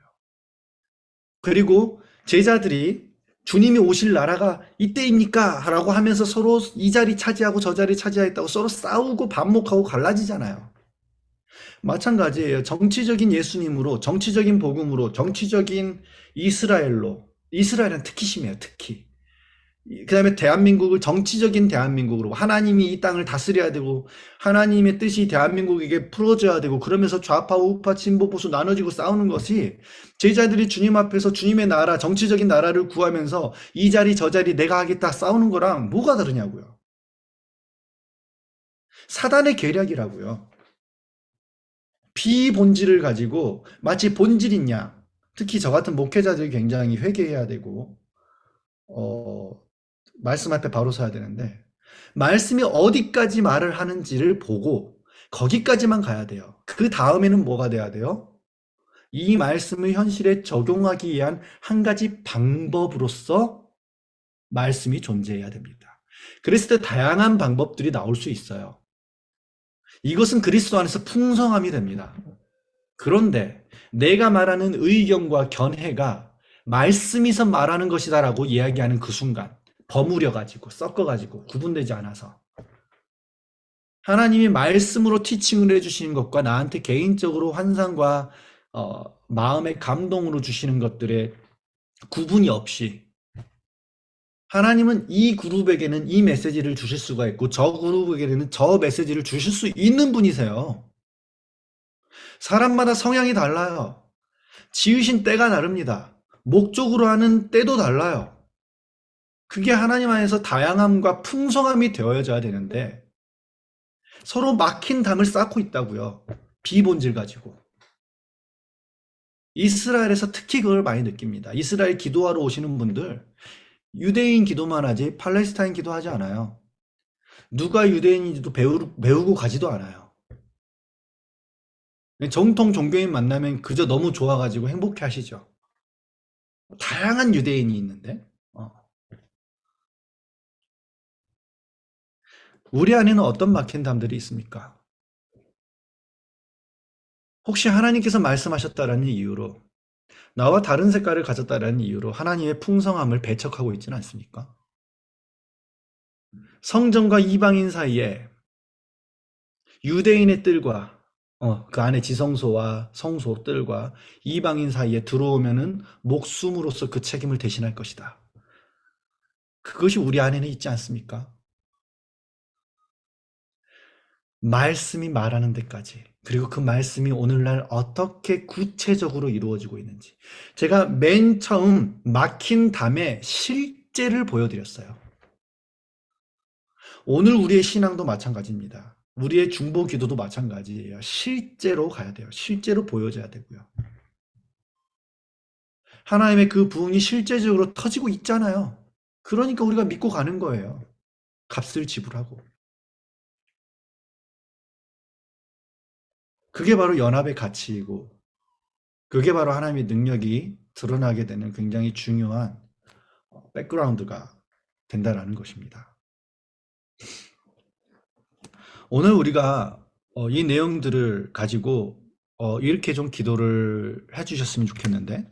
그리고 제자들이 주님이 오실 나라가 이때입니까? 라고 하면서 서로 이 자리 차지하고 저 자리 차지하겠다고 서로 싸우고 반목하고 갈라지잖아요. 마찬가지예요. 정치적인 예수님으로, 정치적인 복음으로, 정치적인 이스라엘로. 이스라엘은 특히 심해요. 특히. 그 다음에 대한민국을 정치적인 대한민국으로 하나님이 이 땅을 다스려야 되고 하나님의 뜻이 대한민국에게 풀어져야 되고 그러면서 좌파 우파 진보 보수 나눠지고 싸우는 것이 제자들이 주님 앞에서 주님의 나라 정치적인 나라를 구하면서 이 자리 저 자리 내가 하겠다 싸우는 거랑 뭐가 다르냐고요. 사단의 계략이라고요. 비본질을 가지고 마치 본질인 양, 특히 저 같은 목회자들이 굉장히 회개해야 되고 말씀 앞에 바로 서야 되는데 말씀이 어디까지 말을 하는지를 보고 거기까지만 가야 돼요. 그 다음에는 뭐가 돼야 돼요? 이 말씀을 현실에 적용하기 위한 한 가지 방법으로서 말씀이 존재해야 됩니다. 그랬을 때 다양한 방법들이 나올 수 있어요. 이것은 그리스도 안에서 풍성함이 됩니다. 그런데 내가 말하는 의견과 견해가 말씀에서 말하는 것이다라고 이야기하는 그 순간 버무려가지고 섞어가지고 구분되지 않아서 하나님이 말씀으로 티칭을 해주시는 것과 나한테 개인적으로 환상과 마음의 감동으로 주시는 것들의 구분이 없이 하나님은 이 그룹에게는 이 메시지를 주실 수가 있고 저 그룹에게는 저 메시지를 주실 수 있는 분이세요. 사람마다 성향이 달라요. 지으신 때가 다릅니다. 목적으로 하는 때도 달라요. 그게 하나님 안에서 다양함과 풍성함이 되어져야 되는데 서로 막힌 담을 쌓고 있다고요. 비본질 가지고. 이스라엘에서 특히 그걸 많이 느낍니다. 이스라엘 기도하러 오시는 분들 유대인 기도만 하지 팔레스타인 기도하지 않아요. 누가 유대인인지도 배우고 가지도 않아요. 정통 종교인 만나면 그저 너무 좋아가지고 행복해 하시죠. 다양한 유대인이 있는데 우리 안에는 어떤 막힌 담들이 있습니까? 혹시 하나님께서 말씀하셨다라는 이유로 나와 다른 색깔을 가졌다라는 이유로 하나님의 풍성함을 배척하고 있지는 않습니까? 성전과 이방인 사이에 유대인의 뜰과 그 안에 지성소와 성소뜰과 이방인 사이에 들어오면은 목숨으로서 그 책임을 대신할 것이다. 그것이 우리 안에는 있지 않습니까? 말씀이 말하는 데까지, 그리고 그 말씀이 오늘날 어떻게 구체적으로 이루어지고 있는지, 제가 맨 처음 막힌 담의 실제를 보여드렸어요. 오늘 우리의 신앙도 마찬가지입니다. 우리의 중보 기도도 마찬가지예요. 실제로 가야 돼요. 실제로 보여져야 되고요. 하나님의 그 부흥이 실제적으로 터지고 있잖아요. 그러니까 우리가 믿고 가는 거예요. 값을 지불하고. 그게 바로 연합의 가치이고, 그게 바로 하나님의 능력이 드러나게 되는 굉장히 중요한 백그라운드가 된다라는 것입니다. 오늘 우리가 이 내용들을 가지고 이렇게 좀 기도를 해주셨으면 좋겠는데,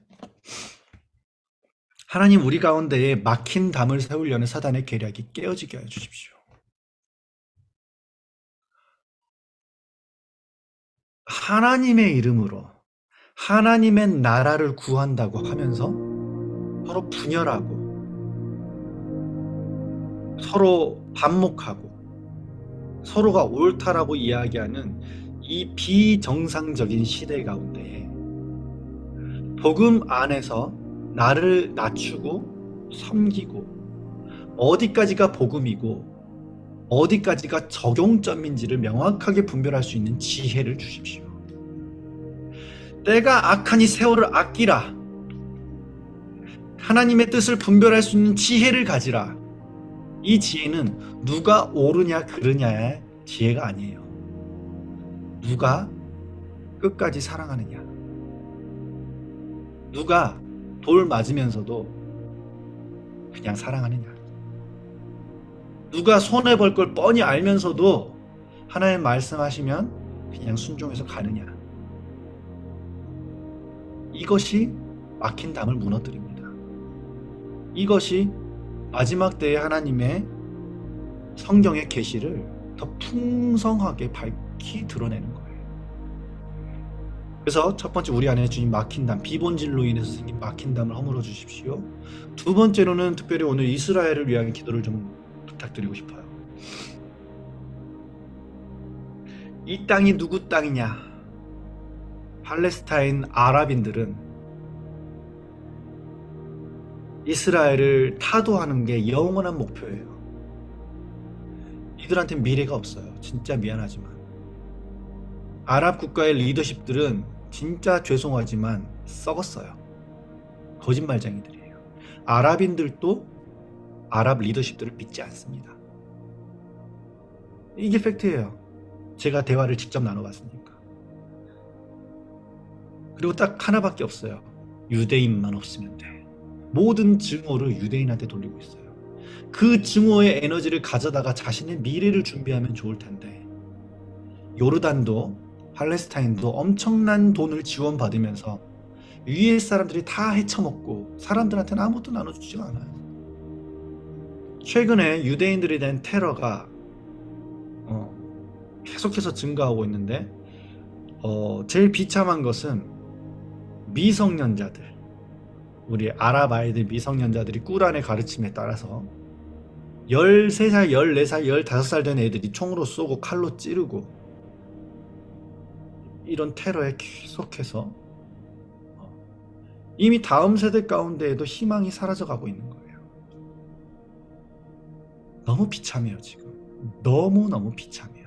하나님, 우리 가운데에 막힌 담을 세우려는 사단의 계략이 깨어지게 해 주십시오. 하나님의 이름으로 하나님의 나라를 구한다고 하면서 서로 분열하고 서로 반목하고 서로가 옳다라고 이야기하는 이 비정상적인 시대 가운데에 복음 안에서 나를 낮추고 섬기고 어디까지가 복음이고 어디까지가 적용점인지를 명확하게 분별할 수 있는 지혜를 주십시오. 때가 악하니 세월을 아끼라. 하나님의 뜻을 분별할 수 있는 지혜를 가지라. 이 지혜는 누가 옳으냐 그르냐의 지혜가 아니에요. 누가 끝까지 사랑하느냐, 누가 돌 맞으면서도 그냥 사랑하느냐, 누가 손해볼 걸 뻔히 알면서도 하나님 말씀하시면 그냥 순종해서 가느냐. 이것이 막힌 담을 무너뜨립니다. 이것이 마지막 때에 하나님의 성경의 계시를 더 풍성하게 밝히 드러내는 거예요. 그래서 첫 번째, 우리 안에 주님 막힌 담, 비본질로 인해서 생긴 막힌 담을 허물어 주십시오. 두 번째로는 특별히 오늘 이스라엘을 위한 기도를 좀 부탁드리고 싶어요. 이 땅이 누구 땅이냐? 팔레스타인 아랍인들은 이스라엘을 타도하는 게 영원한 목표예요. 이들한테 미래가 없어요. 진짜 미안하지만. 아랍 국가의 리더십들은 진짜 죄송하지만 썩었어요. 거짓말쟁이들이에요. 아랍인들도 아랍 리더십들을 믿지 않습니다. 이게 팩트예요. 제가 대화를 직접 나눠봤으니까. 그리고 딱 하나밖에 없어요. 유대인만 없으면 돼. 모든 증오를 유대인한테 돌리고 있어요. 그 증오의 에너지를 가져다가 자신의 미래를 준비하면 좋을 텐데, 요르단도 팔레스타인도 엄청난 돈을 지원받으면서 위에 사람들이 다 헤쳐먹고 사람들한테는 아무것도 나눠주지가 않아요. 최근에 유대인들에 대한 테러가 계속해서 증가하고 있는데, 제일 비참한 것은 미성년자들, 우리 아랍 아이들 미성년자들이 꾸란의 가르침에 따라서 13살, 14살, 15살 된 애들이 총으로 쏘고 칼로 찌르고, 이런 테러에 계속해서 이미 다음 세대 가운데에도 희망이 사라져가고 있는 거예요. 너무 비참해요. 지금 너무너무 비참해요.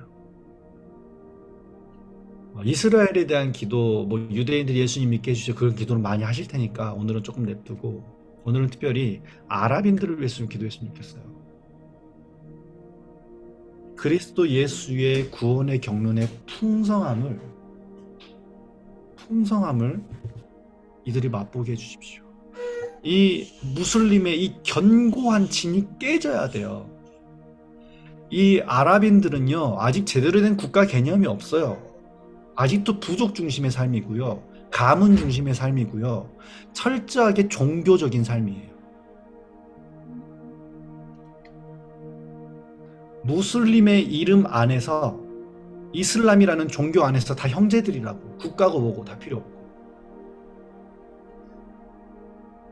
이스라엘에 대한 기도, 유대인들이 예수님 믿게 해주셔, 그런 기도를 많이 하실 테니까 오늘은 조금 냅두고, 오늘은 특별히 아랍인들을 위해서 좀 기도했으면 좋겠어요. 그리스도 예수의 구원의 경륜의 풍성함을 이들이 맛보게 해주십시오. 이 무슬림의 이 견고한 진이 깨져야 돼요. 이 아랍인들은요, 아직 제대로 된 국가 개념이 없어요. 아직도 부족 중심의 삶이고요, 가문 중심의 삶이고요, 철저하게 종교적인 삶이에요. 무슬림의 이름 안에서, 이슬람이라는 종교 안에서 다 형제들이라고, 국가고 뭐고 다 필요 없고.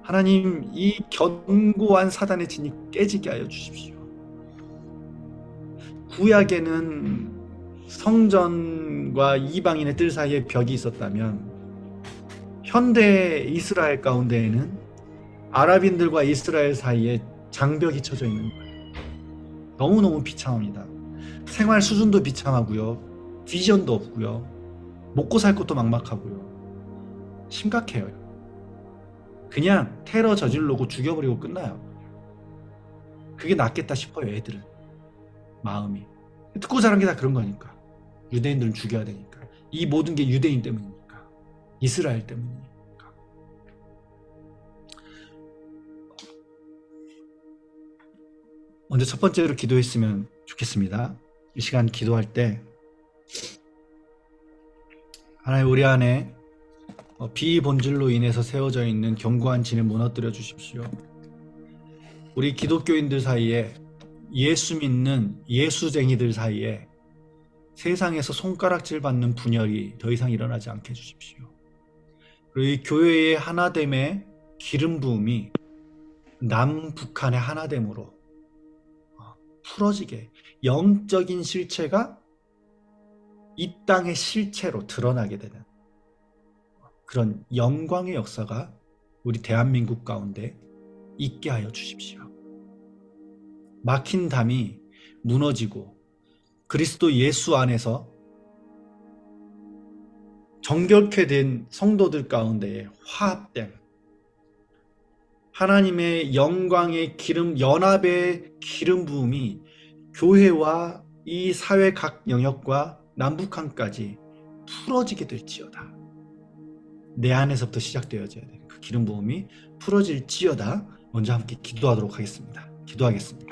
하나님, 이 견고한 사단의 진이 깨지게 하여 주십시오. 구약에는 성전과 이방인의 뜰 사이에 벽이 있었다면, 현대 이스라엘 가운데에는 아랍인들과 이스라엘 사이에 장벽이 쳐져 있는 거예요. 너무너무 비참합니다. 생활 수준도 비참하고요, 비전도 없고요, 먹고 살 것도 막막하고요. 심각해요. 그냥 테러 저질러고 죽여버리고 끝나요. 그게 낫겠다 싶어요. 애들은 마음이 듣고 자란 게 다 그런 거니까. 유대인들은 죽여야 되니까. 이 모든 게 유대인 때문이니까, 이스라엘 때문이니까. 먼저 첫 번째로 기도했으면 좋겠습니다. 이 시간 기도할 때 하나님, 우리 안에 비본질로 인해서 세워져 있는 견고한 진을 무너뜨려 주십시오. 우리 기독교인들 사이에, 예수 믿는 예수쟁이들 사이에 세상에서 손가락질 받는 분열이 더 이상 일어나지 않게 해주십시오. 그리고 이 교회의 하나됨의 기름 부음이 남북한의 하나됨으로 풀어지게, 영적인 실체가 이 땅의 실체로 드러나게 되는 그런 영광의 역사가 우리 대한민국 가운데 있게 하여 주십시오. 막힌 담이 무너지고 그리스도 예수 안에서 정결케 된 성도들 가운데에 화합됨, 하나님의 영광의 기름, 연합의 기름 부음이 교회와 이 사회 각 영역과 남북한까지 풀어지게 될지어다. 내 안에서부터 시작되어져야 돼. 그 기름 부음이 풀어질지어다. 먼저 함께 기도하도록 하겠습니다. 기도하겠습니다.